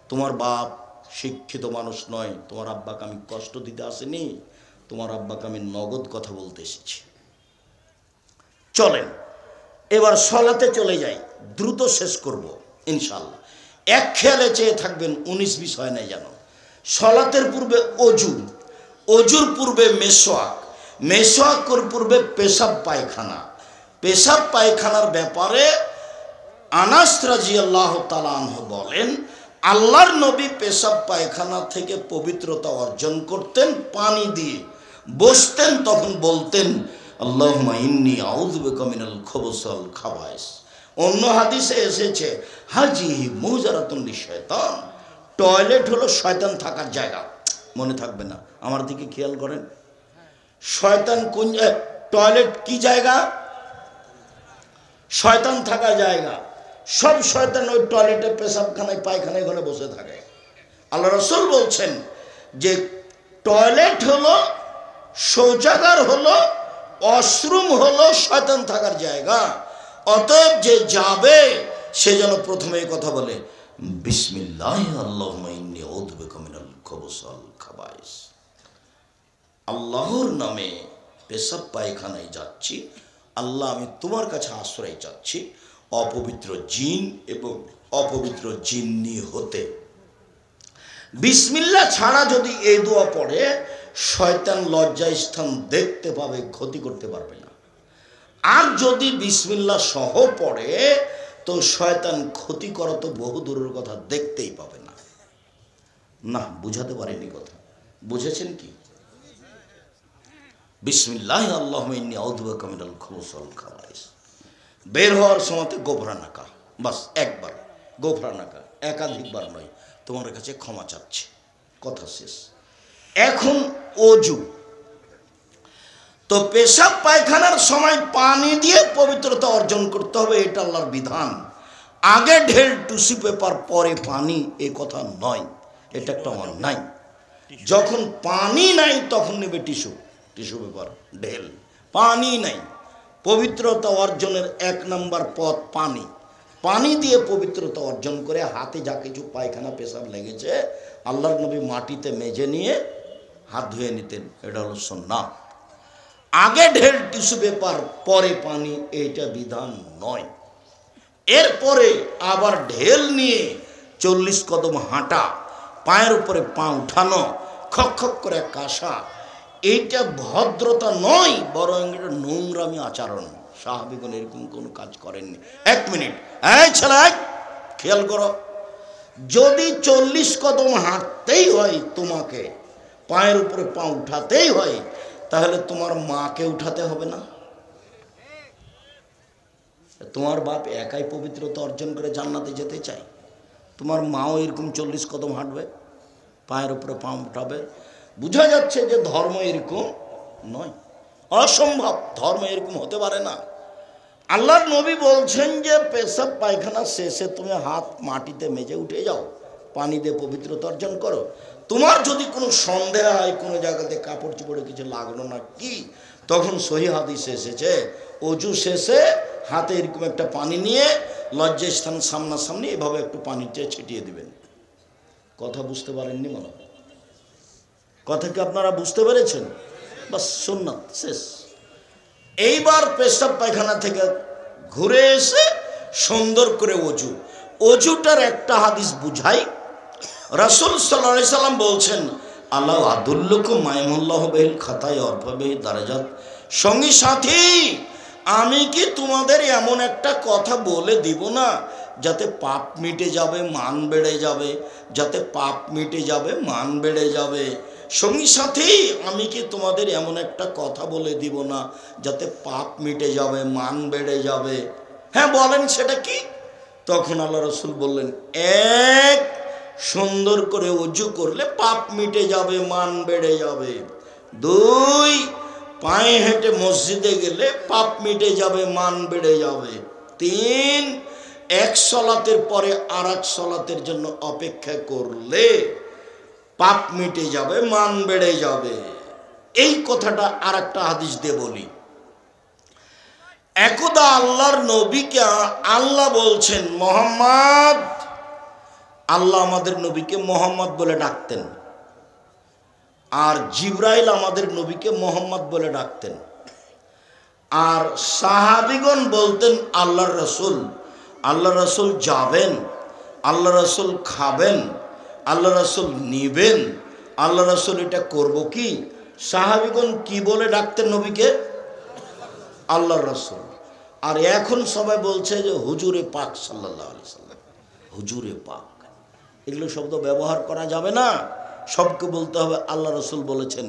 তোমার বাপ শিক্ষিত মানুষ নয়, তোমার আব্বাকে আমি কষ্ট দিতে আসিনি, তোমার আব্বাকে আমি নগদ কথা বলতে এসেছি। চলেন এবার সলাতে চলে যাই, দ্রুত শেষ করব ইনশাল্লাহ। এক খেয়ালে চেয়ে থাকবেন, 19-20 হয় নাই যেন। সলাতের পূর্বে অজু, অজুর পূর্বে মেসওয়াক, মেসওয়াকের পূর্বে পেশাব পায়খানা। পেশাব পায়খানার ব্যাপারে আনাস রাদিয়াল্লাহু তাআলা আনহু বলেন, আল্লাহর নবী পেশাব পায়খানা থেকে পবিত্রতা অর্জন করতেন পানি দিয়ে, বসতেন তখন বলতেন আল্লাহুম্মা ইন্নী আউযু বিকা মিনাল খুবুসি ওয়াল খাবায়েস। অন্য হাদিসে এসেছে হাজিহি মুজারাতুন লিশাইতান, টয়লেট হলো শয়তান থাকার জায়গা। মনে থাকবে না, আমার দিকে খেয়াল করেন। শয়তান কোন, টয়লেট কি জায়গা? শয়তান থাকার জায়গা। সব শয়তান ওই টয়লেটে, পেশাবখানায়, পায়খানায় ঘরে বসে থাকে। আল্লাহ রাসূল বলছেন যে টয়লেট হলো, শৌচাগার হলো, ওয়াশরুম হলো শয়তান থাকার জায়গা। অতএব যে যাবে সে যেন প্রথমে এই কথা বলে, বিসমিল্লাহ আল্লাহুম্মা ইন্নী আউযু বিকা মিনাল খুবুসি ওয়াল খাবায়েস। আল্লাহর নামে পেশাব পায়খানায় যাচ্ছি, আল্লাহ আমি তোমার কাছে আশ্রয় চাচ্ছি অপবিত্র জিন এবং অপবিত্র জিন্নি হতে। বিসমিল্লাহ ছাড়া যদি এই দোয়া পড়ে, শয়তান লজ্জা স্থান দেখতে পাবে, ক্ষতি করতে পারবে না। আর যদি বিসমিল্লাহ সহ পড়ে তো শয়তান ক্ষতি করা তো বহু দূরের কথা, দেখতেই পাবে না। না, বুঝাতে পারেনি কথা, বুঝেছেন কি? বিসমিল্লাহ আল্লাহুম্মা ইন্নী আউযু বিকা মিনাল খুবুসি ওয়াল খাবায়েস। বের হওয়ার সময় গোফরানাকা, বাস একবার গোফরানাকা, একাধিকবার নয়। তোমার কাছে ক্ষমা চাচ্ছি, কথা শেষ। এখন অজু, তো পেশাব পায়খানার সময় পানি দিয়ে পবিত্রতা অর্জন করতে হবে, এটা আল্লাহর বিধান। আগে ঢেল টিস্যু পেপার পরে পানি, এ কথা নয়, এটা একটা অন্যায়। যখন পানি নাই তখন নেবে টিস্যু পেপার ঢেল। পানি নাই, পবিত্রতা অর্জনের 1 নম্বর পথ পানি। পানি দিয়ে পবিত্রতা অর্জন করে হাতে যা কিছু পায়খানা পেশাব লেগেছে আল্লাহর নবী মাটিতে মেজে নিয়ে হাত ধুয়ে নিতেন, এটা হলো সুন্নাহ। আগে ঢেল টিস্যু পেপার পরে পানি, এইটা বিধান নয়। এরপরে আবার ঢেল নিয়ে 40 কদম হাঁটা, পায়ের উপরে পা উঠানো, খক খক করে কাশা, এইটা ভদ্রতা নয়, বরং এটা নোংরামি আচরণ। সাহাবীগণ এরকম কোনো কাজ করেননি। 1 মিনিট, এই ছেলে খেয়াল করো, যদি 40 কদম হাঁটতেই হয় তোমাকে, পায়ের উপরে পা উঠাতেই হয়, তাহলে তোমার মাকে উঠাতে হবে না? তোমার বাপ একাই পবিত্রতা অর্জন করে জান্নাতে যেতে চায়, তোমার মাও এরকম 40 কদম হাঁটবে, পায়ের উপরে পা উঠাবে? বোঝা যাচ্ছে যে ধর্ম এরকম নয়, অসম্ভব, ধর্ম এরকম হতে পারে না। আল্লাহর নবী বলছেন যে পেশাব পায়খানা শেষে তুমি হাত মাটিতে মেজে উঠে যাও, পানি দিয়ে পবিত্রতা অর্জন করো। তোমার যদি কোনো সন্দেহ হয় কোনো জায়গাতে কাপড় চোপড়ে কিছু লাগলো না কি, তখন সহিহ হাদিসে এসেছে অজু শেষে হাতে এরকম একটা পানি নিয়ে লজ্জাস্থান সামনাসামনি এভাবে একটু পানিতে ছিটিয়ে দিবেন। কথা বুঝতে পারেননি মনে হয়? কথা কি আপনারা বুঝতে পেরেছেন? বাস, সুন্নাত শেষ। এইবার পেশাব পায়খানা থেকে ঘুরে এসে সুন্দর করে অজুটার একটা হাদিস বুঝাই। রাসূল সাল্লাল্লাহু আলাইহি সাল্লাম বলছেন, আল্লাহ আদুল্লুকুম মায়মুল্লাহ বিল খাতায় অরফাবে দারাজাত, সঙ্গী সাথী আমি কি তোমাদের এমন একটা কথা বলে দিব না যাতে পাপ মিটে যাবে, মান বেড়ে যাবে, যাতে পাপ মিটে যাবে, মান বেড়ে যাবে। সঙ্গী সাথী আমি কি তোমাদের এমন একটা কথা বলে দিব না যাতে পাপ মিটে যাবে, মান বেড়ে যাবে? হ্যাঁ বলেন, সেটা কি? তখন আল্লাহ রাসূল বললেন, 1 সুন্দর করে ওযু করলে পাপ মিটে যাবে, মান বেড়ে যাবে। 2 পায়ে হেঁটে মসজিদে গেলে পাপ মিটে যাবে, মান বেড়ে যাবে। 3 এক সালাতের পরে আরেক সালাতের জন্য অপেক্ষা করলে পাপ মিটে যাবে, মান বেড়ে যাবে। এই কথাটা আরেকটা হাদিস দিয়ে বলি। একদা আল্লাহর নবীকে আল্লাহ বলছেন মোহাম্মদ, আল্লাহ আমাদের নবীকে মোহাম্মদ বলে ডাকতেন, আর জিবরাইল আমাদের নবীকে মোহাম্মদ বলে ডাকতেন। আর সাহাবীগণ বলতেন আল্লাহর রাসূল, আল্লাহ রাসূল যাবেন, আল্লাহ রাসূল খাবেন, আল্লাহ রাসূল নিবেন, আল্লাহ রাসূল এটা করব কি? সাহাবীগণ কি বলে ডাকতেন নবীকে? আল্লাহর রাসূল। আর এখন সবাই বলছে যে হুজুরে পাক সাল্লাল্লাহু আলাইহি সাল্লাম, হুজুরে পাক। এগুলো শব্দ ব্যবহার করা যাবে না, সবকে বলতে হবে আল্লাহ রাসূল বলেছেন,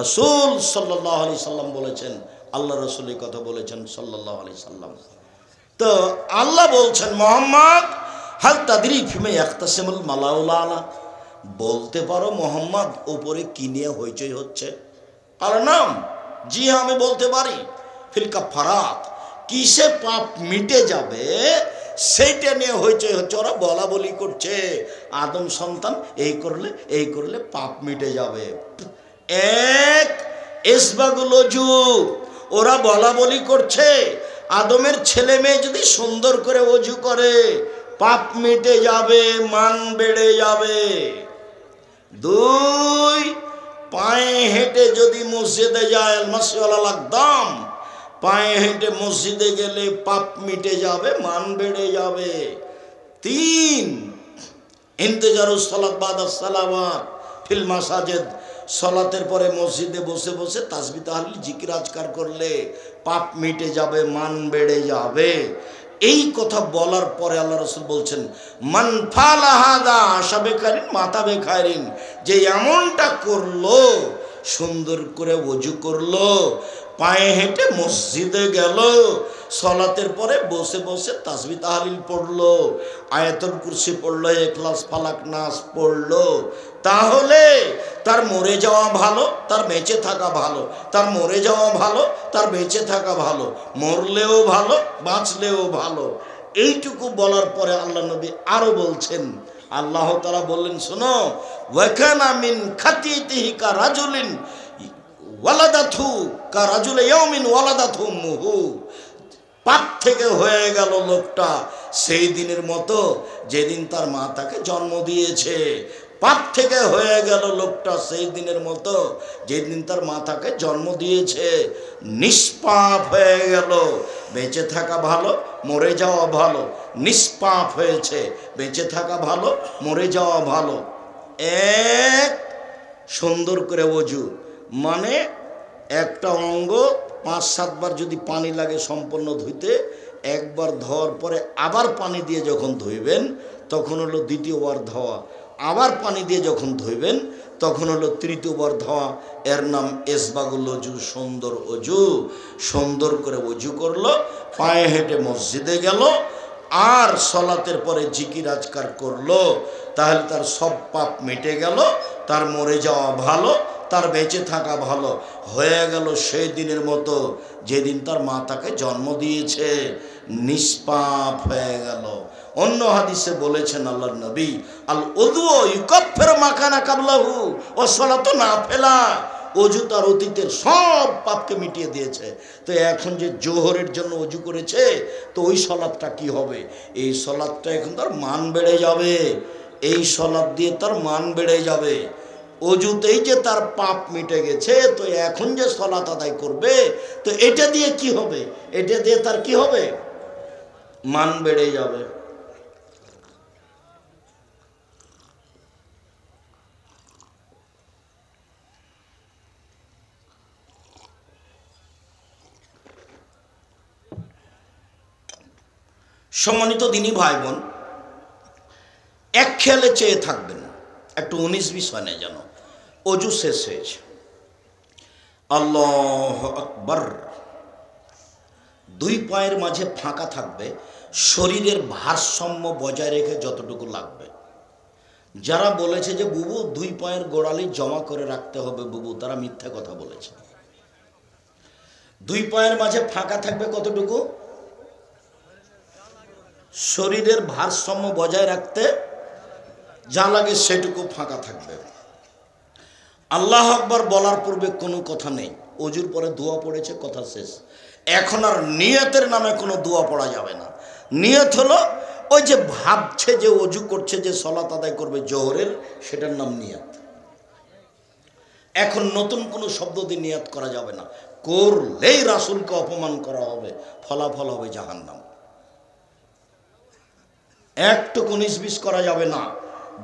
রাসূল সাল্লাল্লাহু আলাইহি সাল্লাম বলেছেন, আল্লাহ রাসূল এই কথা বলেছেন সাল্লাল্লাহু আলাইহি সাল্লাম। তো আল্লাহ বলছেন মোহাম্মদ হাল তাদরি ফিমা ইয়াখতাসিমুল মালাউল আলা, বলতে পারো মোহাম্মদ ওপরে কি নিয়ে হইচই হচ্ছে? আর নাম, জি হ্যাঁ আমি বলতে পারি। ফিল কাফারাত, কিসে পাপ মিটে যাবে সেইটা নিয়ে হইচই হচ্ছে, ওরা বলা বলি করছে আদম সন্তান এই করলে পাপ মিটে যাবে। 1 ইসবাগুল ওযু, ওরা বলা বলি করছে আদমের ছেলে মেয়ে যদি সুন্দর করে ওযু করে পাপ মিটে যাবে, মান বেড়ে যাবে। 2 পায়ে হেঁটে যদি মসজিদে যায়, মাসওয়ালাল আকদাম, পায়ে হেঁটে মসজিদে গেলে পাপ মিটে যাবে, মান বেড়ে যাবে। 3 ইন্তেজারুস সালাত বাদাস সালাওয়াত ফিল মাসাজিদ, সালাতের পরে মসজিদে বসে বসে তাসবিহ তাহলিল জিকির আজকার করলে পাপ মিটে যাবে, মান বেড়ে যাবে। এই কথা বলার পরে আল্লাহ রাসূল বলছেন মান ফালা হাদা আশাবে খাইরিন মাতা বে খাইরিন, যে এমনটা করলো, সুন্দর করে ওযু করলো, পায়ে হেঁটে মসজিদে গেল, সালাতের পরে বসে বসে তাসবিহ তাহলিল পড়লো, আয়াতুল কুরসি পড়লো, ইখলাস ফালাক নাস পড়লো, তাহলে তার মরে যাওয়া ভালো, তার বেঁচে থাকা ভালো, তার মরে যাওয়া ভালো, তার বেঁচে থাকা ভালো, মরলেও ভালো, বাঁচলেও ভালো। এইটুকু বলার পরে আল্লাহ নবী আরো বলছেন, আল্লাহ তাআলা বললেন, শোনো, ওয়াকানা মিন খাতিয়াতিহি কা রাজুলিন ওয়ালাদাতহু কা রাজুলি ইয়াউমিন ওয়ালাদাতহু উম্মুহু। পাপ থেকে হয়ে গেল লোকটা সেই দিনের মতো যেদিন তার মা তাকে জন্ম দিয়েছে। পাপ থেকে হয়ে গেল লোকটা সেই দিনের মতো যেদিন তার মা তাকে জন্ম দিয়েছে। নিষ্পাপ হয়ে গেল। বেঁচে থাকা ভালো, মরে যাওয়া ভালো। নিষ্পাপ হয়েছে, বেঁচে থাকা ভালো, মরে যাওয়া ভালো। এক, সুন্দর করে ওযু, মানে একটা অঙ্গ 5-7 বার যদি পানি লাগে সম্পূর্ণ ধুইতে, একবার ধোয়ার পরে আবার পানি দিয়ে যখন ধুইবেন তখন হলো দ্বিতীয়বার ধোয়া, আবার পানি দিয়ে যখন ধুইবেন তখন হলো তৃতীয়বার ধোয়া। এর নাম ইসবাগুল ওযু, সুন্দর ওযু। সুন্দর করে ওযু করলো, পায়ে হেঁটে মসজিদে গেল, আর সলাতের পরে জিকির আজকার করলো, তাহলে তার সব পাপ মিটে গেল। তার মরে যাওয়া ভালো, তার বেঁচে থাকা ভালো। হয়ে গেল সেই দিনের মতো যেদিন তার মা তাকে জন্ম দিয়েছে। নিষ্পাপ হয়ে গেল। অন্য হাদিসে বলেছেন আল্লাহর নবী, আল উযু ইউকাফিরু মা কানা কাবলাহু ওয়া সালাতু নাফিলা। ওযু তার অতীতের সব পাপকে মিটিয়ে দিয়েছে। তো এখন যে জোহরের জন্য ওযু করেছে, তো ওই সালাতটা কি হবে? এই সালাতটা এখন তার মান বেড়ে যাবে। এই সালাত দিয়ে তার মান বেড়ে যাবে। ওযুতেই যে তার পাপ মিটে গেছে, তো এখন যে সালাত আদায় করবে, তো এটা দিয়ে কি হবে? এটা দিয়ে তার কি হবে? মান বেড়ে যাবে। সম্মানিত দিনী ভাই বোন, এক খেয়ালে চেয়ে থাকবেন, একটু 19-20 হয় না যেন। ওযু শেষ হয়েছে, আল্লাহু আকবার। দুই পায়ের মাঝে ফাঁকা থাকবে, শরীরের ভারসাম্য বজায় রেখে যতটুকু লাগবে। যারা বলেছে যে বুবু দুই পায়ের গোড়ালি জমা করে রাখতে হবে বুবু, তারা মিথ্যা কথা বলেছে। দুই পায়ের মাঝে ফাঁকা থাকবে কতটুকু? শরীরের ভারসাম্য বজায় রাখতে যা লাগে সেটুকু ফাঁকা থাকবে। আল্লাহু আকবার বলার পূর্বে কোনো কথা নেই। ওযুর পরে দোয়া পড়েছে, কথা শেষ। এখন আর নিয়তের নামে কোনো দোয়া পড়া যাবে না। নিয়ত হলো ওই যে ভাবছে যে ওযু করছে, যে সালাত আদায় করবে জোহরের, সেটার নাম নিয়ত। এখন নতুন কোনো শব্দ দিয়ে নিয়ত করা যাবে না। করলেই রাসূলকে অপমান করা হবে, ফলাফল হবে জাহান্নাম। একটু 19-20 করা যাবে না।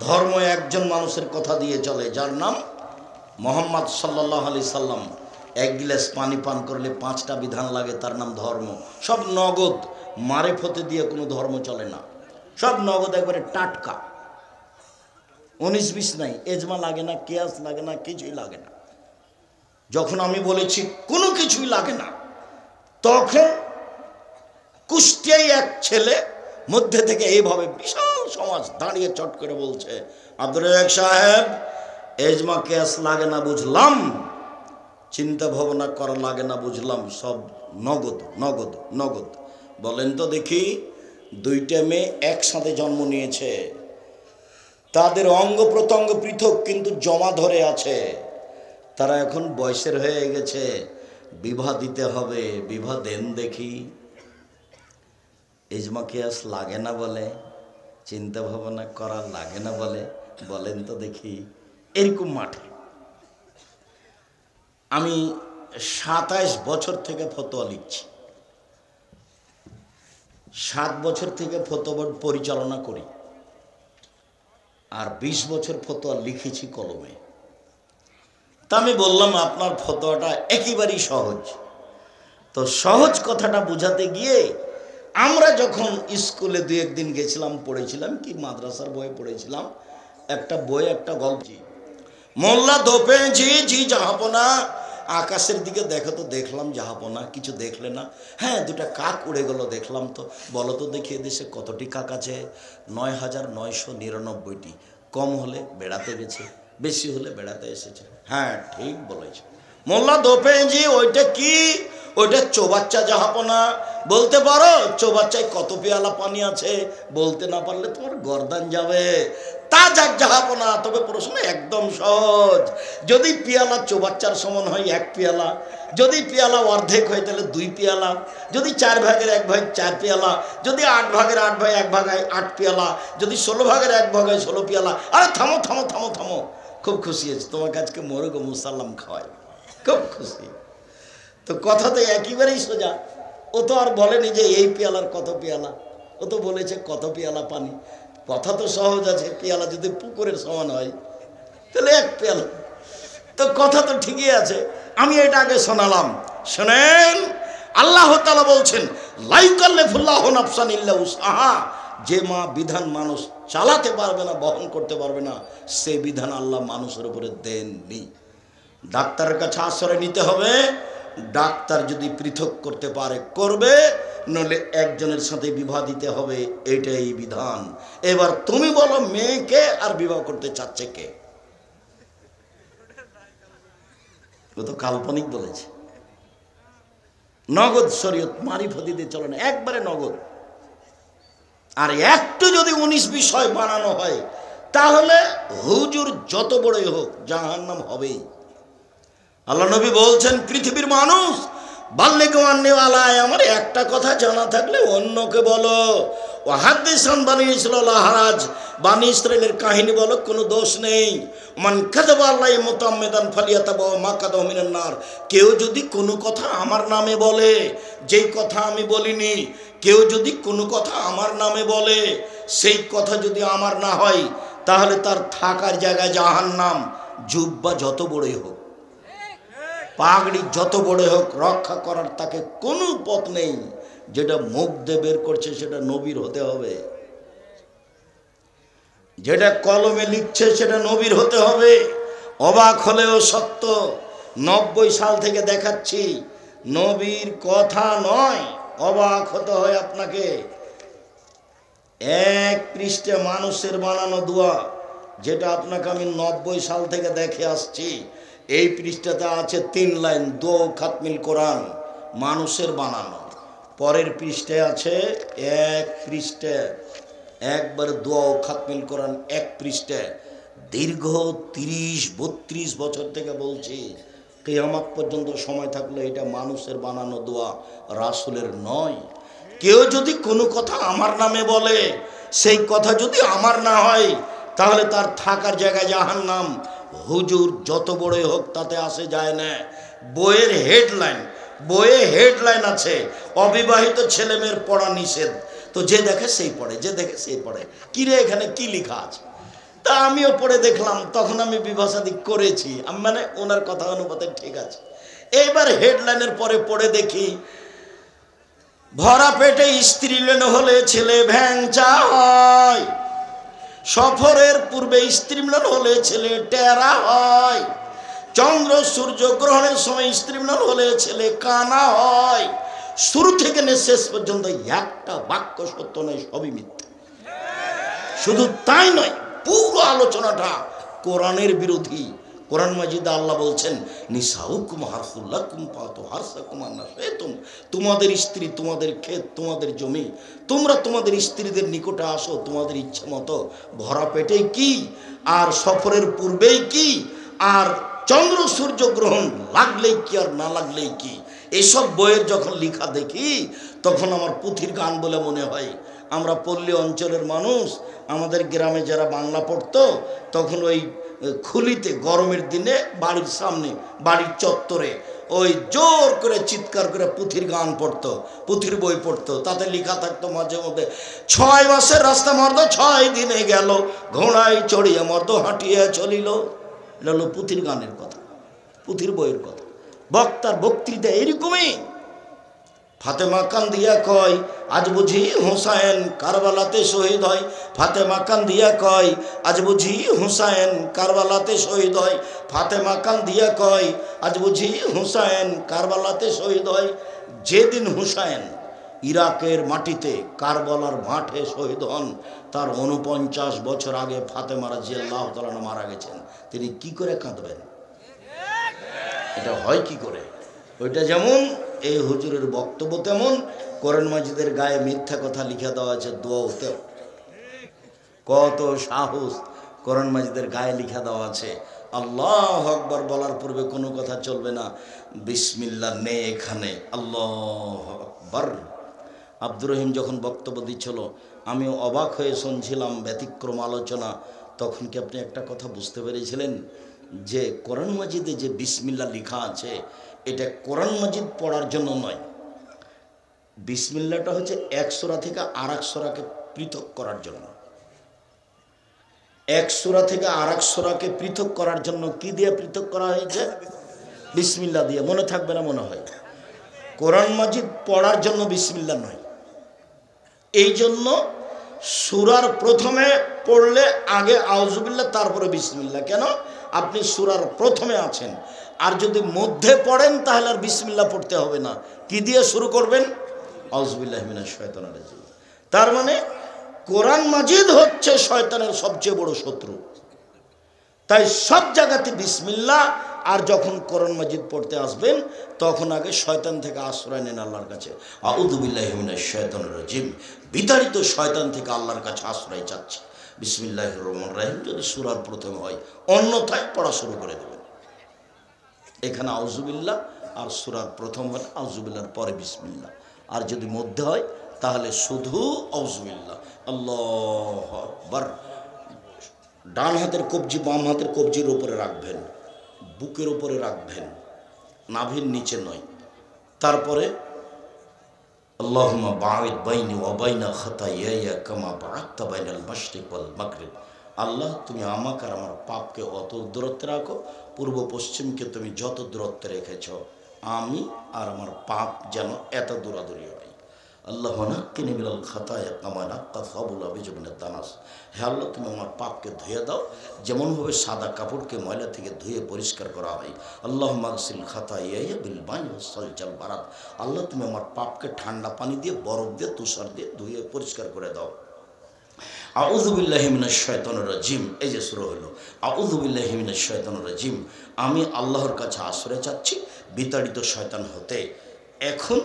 ধর্ম একজন মানুষের কথা দিয়ে চলে, যার নাম মুহাম্মদ সাল্লাল্লাহু আলাইহি সাল্লাম। এক গিলাস পানি পান করলে 5টা বিধান লাগে, তার নাম ধর্ম। সব নগদ, মারেফতে দিয়ে কোনো ধর্ম চলে না। সব নগদ, একবারে টাটকা। 19-20 নাই, এজমা লাগে না, কিয়াস লাগে না, কিছুই লাগে না। যখন আমি বলেছি কোনো কিছুই লাগে না, তখন কুষ্টিয়ায় এক ছেলে মধ্যে থেকে এইভাবে বিশাল সমাজ দাঁড়িয়ে চট করে বলছে, আব্দুর রাজ্জাক সাহেব, এজমা কিয়াস লাগে না বুঝলাম, চিন্তা ভাবনা করা লাগে না বুঝলাম, সব নগদ নগদ নগদ। বলেন তো দেখি, দুইটা মেয়ে একসাথে জন্ম নিয়েছে, তাদের অঙ্গ প্রত্যঙ্গ পৃথক কিন্তু জমা ধরে আছে। তারা এখন বয়সের হয়ে গেছে, বিবাহ দিতে হবে, বিবাহ দেন দেখি। ইজমা কিয়াস লাগে না বলে, চিন্তা ভাবনা করা লাগে না বলে, বলেন তো দেখি। এরকম মাঠে আমি 27 বছর থেকে ফতোয়া লিখছি, 7 বছর থেকে ফতোয়া বোর্ড পরিচালনা করি, আর 20 বছর ফতোয়া লিখেছি কলমে। তা আমি বললাম আপনার ফতোয়াটা একেবারেই সহজ। তো সহজ কথাটা বোঝাতে গিয়ে আমরা যখন স্কুলে 2-1 দিন গেছিলাম, পড়েছিলাম কি মাদ্রাসার বই পড়েছিলাম, একটা বই, একটা গল্প, মোল্লা দোপে জি জি জাহাপনা, আকাশের দিকে দেখো তো, দেখলাম জাহাপনা, কিছু দেখলে না? হ্যাঁ, 2টা কাক উড়ে গেল দেখলাম। তো বলো তো দেখি এদেশে কতটি কাক আছে? 9,999টি। কম হলে বেড়াতে গেছে, বেশি হলে বেড়াতে এসেছে। হ্যাঁ ঠিক বলেছে মোল্লা দোপেজি। ওইটা কি? ওইটা চৌবাচ্চা জাহাপনা। বলতে পারো চৌবাচ্চায় কত পেয়ালা পানি আছে? বলতে না পারলে তোমার গর্দান যাবে। তা যাক জাহাপনা। তবে প্রশ্ন একদম সহজ। যদি পেয়ালা চৌবাচ্চার সমান হয় 1 পেয়ালা, যদি পেয়ালা অর্ধেক হয় তাহলে 2 পেয়ালা, যদি 4 ভাগের 1 ভাগ 4 পেয়ালা, যদি 8 ভাগের 8 ভাগ 1 ভাগ 8 পেয়ালা, যদি 16 ভাগের 1 ভাগ 16 পেয়ালা। আরে থামো থামো থামো থামো, খুব খুশি হয়েছে তোমার কাছকে মোরগ ও মুসাল্লাম খাওয়াই, খুব খুশি। তো কথা তো একেবারেই সোজা। ও তো আর বলেনি যে এই পেয়ালার কত পেয়ালা, ও তো বলেছে কত পেয়ালা পানি। কথা তো সহজ আছে, পেয়ালা যদি পুকুরের সমান হয় তাহলে 1 পেয়ালা। তো কথা তো ঠিকই আছে। আমি এটা আগে শোনালাম, শোনেন। আল্লাহ তাআলা বলছেন লা ইউকাল্লিফুল্লাহু নাফসান ইল্লা উসআহা। যে মা বিধান মানুষ চালাতে পারবে না, বহন করতে পারবে না, সেই বিধান আল্লাহ মানুষের উপরে দেননি। ডাক্তারের কাছে আশ্রয় নিতে হবে। ডাক্তার যদি পৃথক করতে পারে করবে, নইলে একজনের সাথে বিবাহ দিতে হবে, এটাই বিধান। এবার তুমি বলো মেয়েকে আর বিবাহ করতে চাচ্ছে কে? ও তো কাল্পনিক বলেছে। নগদ শরীয়ত মারিফতি দিয়ে চলে না, একবারে নগদ। আর একটু যদি 19 বিষয় বানানো হয় তাহলে হুজুর যত বড়ই হোক জাহান্নাম হবেই। আল্লাহ নবী বলছেন পৃথিবীর মানুষ বাল্লিগু আন্নী ওয়ালায়, আমার একটা কথা জানা থাকলে অন্যকে বলো। ও হাদিসান বানি ইসরাইল হারাজ, বানি ইসরাইলের কাহিনী বলো, কোনো দোষ নেই। মান কাযাবা আলাইহি মুতাআম্মিদান ফালিয়াতাবাওয়া মাকআদাহু মিনান নার। কেউ যদি কোনো কথা আমার নামে বলে, যেই কথা আমি বলিনি, কেউ যদি কোনো কথা আমার নামে বলে, সেই কথা যদি আমার না হয়, তাহলে তার থাকার জায়গায় জাহান্নাম। জুব্বা যত বড়ই হোক, পাগড়ি যত বড় হোক, রক্ষা করার তাকে কোনো পথ নেই। যেটা মুখ দিয়ে বের করছে সেটা নবীর হতে হবে, যেটা কলমে লিখছে সেটা নবীর হতে হবে। অবাক হলেও সত্য, 90 সাল থেকে দেখাচ্ছি, নবীর কথা নয়, অবাক হতে হয় আপনাকে। 1 পৃষ্ঠা মানুষের বানানো দোয়া, যেটা আপনাকে আমি 90 সাল থেকে দেখে আসছি। এই পৃষ্ঠাতে আছে 3 লাইন, দোয়া খাতমিল কোরআন, মানুষের বানানো। পরের পৃষ্ঠায় আছে 1 পৃষ্ঠা, একবার দোয়া খাতমিল কোরআন 1 পৃষ্ঠা। দীর্ঘ 30-32 বছর থেকে বলছি, কিয়ামত পর্যন্ত সময় থাকলে এটা মানুষের বানানো দোয়া, রাসূলের নয়। কেউ যদি কোনো কথা আমার নামে বলে, সেই কথা যদি আমার না হয়, তাহলে তার থাকার জায়গায় জাহান্নাম। হুজুর যত বড়ই হোক তাতে আসে যায় না। বইয়ের হেডলাইন, বইয়ে হেডলাইন আছে অবিবাহিত ছেলে মেয়ের পড়া নিষেধ। তো যে দেখে সেই পড়ে, যে দেখে সেই পড়ে। কিরে এখানে কি লেখা আছে? তা আমিও পড়ে দেখলাম, তখন আমি বিবাসাদি করেছি, মানে ওনার কথা অনুপাতে ঠিক আছে। এইবার হেডলাইনের পরে পড়ে দেখি, ভরা পেটে স্ত্রী লেন হলে ছেলে ভ্যাংচা হয়, সফরের পূর্বে স্ত্রী মিলন হলে ছেলে টেরা হয়, চন্দ্র সূর্য গ্রহণের সময় স্ত্রী মিলন হলে ছেলে কানা হয়। শুরু থেকে নিয়ে শেষ পর্যন্ত একটা বাক্য সত্য নয়, সবই মিথ্যা। শুধু তাই নয়, পুরো আলোচনাটা কোরআনের বিরোধী। কোরআন মাজিদে আল্লাহ বলছেন নিসাউকুম হারসুল লাকুম ফাতু হারসাকুম আন্না শি'তুম। তোমাদের স্ত্রী তোমাদের ক্ষেত, তোমাদের জমি, তোমরা তোমাদের স্ত্রীদের নিকটে আসো তোমাদের ইচ্ছে মতো। ভরা পেটে কি, আর সফরের পূর্বেই কি, আর চন্দ্র সূর্য গ্রহণ লাগলেই কি আর না লাগলেই কি। এসব বইয়ের যখন লেখা দেখি তখন আমার পুঁথির গান বলে মনে হয়। আমরা পল্লী অঞ্চলের মানুষ, আমাদের গ্রামে যারা বাংলা পড়তো তখন ওই খুলিতে গরমের দিনে বাড়ির সামনে, বাড়ির চত্বরে ওই জোর করে চিৎকার করে পুঁথির গান পড়তো, পুঁথির বই পড়তো। তাতে লেখা থাকতো মাঝে মধ্যে, 6 মাসের রাস্তা মর্দ 6 দিনে গেল, ঘোড়ায় চড়িয়া মর্দ হাঁটিয়া চলিল। এটা হলো পুঁথির গানের কথা, পুঁথির বইয়ের কথা। বক্তার বক্তৃতা এরকমই। ফাতেমা কান্দিয়া কয় আজ বুঝি হুসাইন কারবালাতে শহীদ হয়। ফাতেমা কান্দিয়া কয় আজ বুঝি হুসাইন কারবালাতে শহীদ হয়। ফাতেমা কান্দিয়া কয় আজ বুঝি হুসাইন কারবালাতে শহীদ হয়। যেদিন হুসাইন ইরাকের মাটিতে কারবালার মাঠে শহীদ হন, তার ৪৯ বছর আগে ফাতেমা রাদিয়াল্লাহু তাআলা মারা গেছেন। তিনি কি করে কাঁদবেন? এটা হয় কি করে? ওইটা যেমন এই হুজুরের বক্তব্য, তেমন কোরআন মাজিদের গায়ে মিথ্যা কথা লিখে দেওয়া আছে দোয়াতেও। কত সাহস! কোরআন মাজিদের গায়ে লিখা দেওয়া আছে আল্লাহু আকবার বলার পূর্বে কোনো কথা চলবে না, বিসমিল্লাহ নেই এখানে, আল্লাহু আকবার। আব্দুর রহিম যখন বক্তব্য দিচ্ছিল আমি অবাক হয়ে শুনছিলাম, ব্যতিক্রম আলোচনা। তখন কি আপনি একটা কথা বুঝতে পেরেছিলেন যে কোরআন মাজিদে যে বিসমিল্লাহ লেখা আছে এটা কোরআন মাজিদ পড়ার জন্য নয়। বিসমিল্লাহটা হচ্ছে এক সূরা থেকে আরেক সূরাকে পৃথক করার জন্য। এক সূরা থেকে আরেক সূরাকে পৃথক করার জন্য কি দিয়ে পৃথক করা হয়েছে? বিসমিল্লাহ দিয়ে। মনে থাকবে না মনে হয়? কোরআন মাজিদ পড়ার জন্য বিসমিল্লাহ নয়। এই জন্য সূরার প্রথমে পড়লে আগে আউযুবিল্লাহ তারপরে বিসমিল্লাহ। কেন? আপনি সূরার প্রথমে আছেন, আর যদি মধ্যে পড়েন তাহলে আর বিসমিল্লাহ পড়তে হবে না। কি দিয়ে শুরু করবেন? আউযুবিল্লাহি মিনাশ শাইতানির রাজিম। তার মানে কোরআন মাজিদ হচ্ছে শয়তানের সবচেয়ে বড় শত্রু। তাই সব জায়গাতে বিসমিল্লাহ। আর যখন কোরআন মাজিদ পড়তে আসবেন তখন আগে শয়তান থেকে আশ্রয় নেন আল্লাহর কাছে। আউযু বিল্লাহি মিনাশ শাইতানির রাজিম, বিতাড়িত শয়তান থেকে আল্লাহর কাছে আশ্রয় চাচ্ছি। বিসমিল্লাহির রহমানির রহিম যদি সূরার প্রথম হয়, অন্যথায় পড়া শুরু করে দেবেন। এখানে আউযু বিল্লাহ, আর সূরার প্রথম হলে আউযু বিল্লাহর পরে বিসমিল্লাহ। আর যদি মধ্যে হয় তাহলে শুধু আউযু বিল্লাহ, আল্লাহু আকবার। ডান হাতের কবজি বাম হাতের কবজির উপরে রাখবেন, বুকের উপরে রাখবেন, নাভির নিচে নয়। তারপরে আল্লাহুম্মা বাঈদ বাইনি ওয়া বাইনা খাতায়ায়া কামা বা'আদতা বাইনাল মাশরিক ওয়াল মাগরিব। আল্লাহ তুমি আমাকে আর আমার পাপকে অত দূরত্বে রাখো, পূর্ব পশ্চিমকে তুমি যত দূরত্বে রেখেছ, আমি আর আমার পাপ যেন এত দূরাদূরি হয়। আল্লাহ নাক্কিনি মিনাল খাতায়া কামা নাক্কা সাবুল আবিজ মিনাদ দানাস। হে আল্লাহ তুমি আমার পাপকে ধুয়ে দাও যেমনভাবে সাদা কাপড়কে ময়লা থেকে ধুয়ে পরিষ্কার করা হয়। আল্লাহ মাগসিল খাতায়া বিল মাই ওয়াস সালজাল বারাদ। আল্লাহ তুমি আমার পাপকে ঠান্ডা পানি দিয়ে, বরফ দিয়ে, তুষার দিয়ে ধুয়ে পরিষ্কার করে দাও। আউযু বিল্লাহি মিনাশ শাইতানির রাজিম। এই যে শুরু হলো আউযু বিল্লাহি মিনাশ শাইতানির রাজিম, আমি আল্লাহর কাছে আশ্রয় চাচ্ছি বিতাড়িত শয়তান হতে। এখন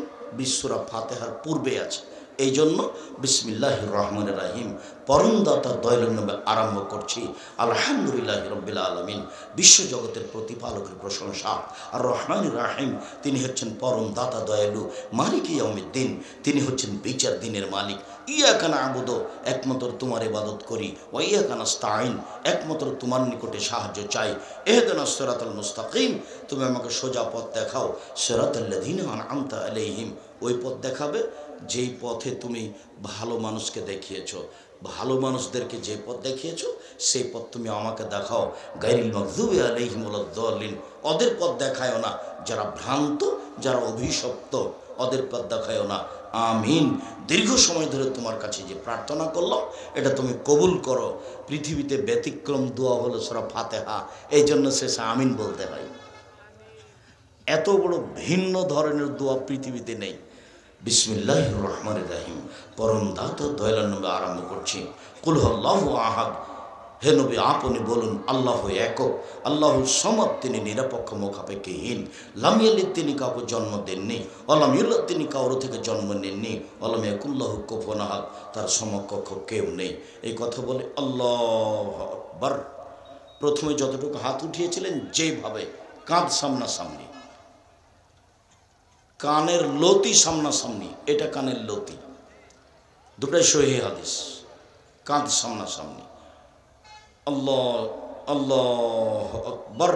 সূরা ফাতিহার পূর্বে আছে, এই জন্য বিসমিল্লাহির রহমানির রহিম পরম দাতা দয়ালুর নামে আরম্ভ করছি। আলহামদুলিল্লাহি রাব্বিল আলামিন, বিশ্বজগতের প্রতিপালকের প্রশংসা। আর রহমানির রহিম, তিনি হচ্ছেন পরম দাতা দয়ালু। মালিক ইয়াউমিদ্দিন, তিনি হচ্ছেন বিচার দিনের মালিক। ইয়াকা না'বুদু, একমাত্র তোমার ইবাদত করি। ওয়া ইয়াকা নাস্তাঈন, একমাত্র তোমার নিকটে সাহায্য চাই। ইহদিনাস সিরাতাল মুস্তাকিম, তুমি আমাকে সোজা পথ দেখাও। সিরাতাল্লাযীনা আন'আমতা আলাইহিম, ওই পথ দেখাবে যেই পথে তুমি ভালো মানুষকে দেখিয়েছো, ভালো মানুষদেরকে যে পথ দেখিয়েছো সেই পথ তুমি আমাকে দেখাও। গায়রিল মাগযুবি আলাইহিম ওয়ালাদ-দাল্লিন, ওদের পথ দেখায়ও না যারা ভ্রান্ত, যারা অভিশপ্ত, ওদের পথ দেখায়ও না। আমিন। দীর্ঘ সময় ধরে তোমার কাছে যে প্রার্থনা করলাম এটা তুমি কবুল করো। পৃথিবীতে ব্যতিক্রম দোয়া হলো সূরা ফাতিহা, এই জন্য শেষে আমিন বলতে হয়। এত বড় ভিন্ন ধরনের দোয়া পৃথিবীতে নেই। বিসমিল্লাহির রহমানির রহিম, পরম দাতা দয়ালুর নামে আরম্ভ করছি। কুল হুয়াল্লাহু আহাদ, হে নবী আপনি বলুন আল্লাহ একক, আল্লাহু সামাদ, তিনি নিরপেক্ষ মুখাপেক্ষীহীন। লাম ইয়ালিদ, তিনি কাউকে জন্ম দেননি। ওয়ালাম ইউলাদ, তিনি কারো থেকে জন্ম নেননি। ওয়ালাম ইয়াকুল্লাহু কুফুয়ান আহাদ, তার সমকক্ষ কেউ নেই। এই কথা বলে আল্লাহু আকবার। প্রথমে যতটুকু হাত উঠিয়েছিলেন যেভাবে, কাঁধ সামনাসামনি, কানের লতি সামনাসামনি, এটা কানের লতি, দুটাই সহিহ হাদিস। কাঁধ সামনাসামনি, আল্লাহ আল্লাহু আকবার।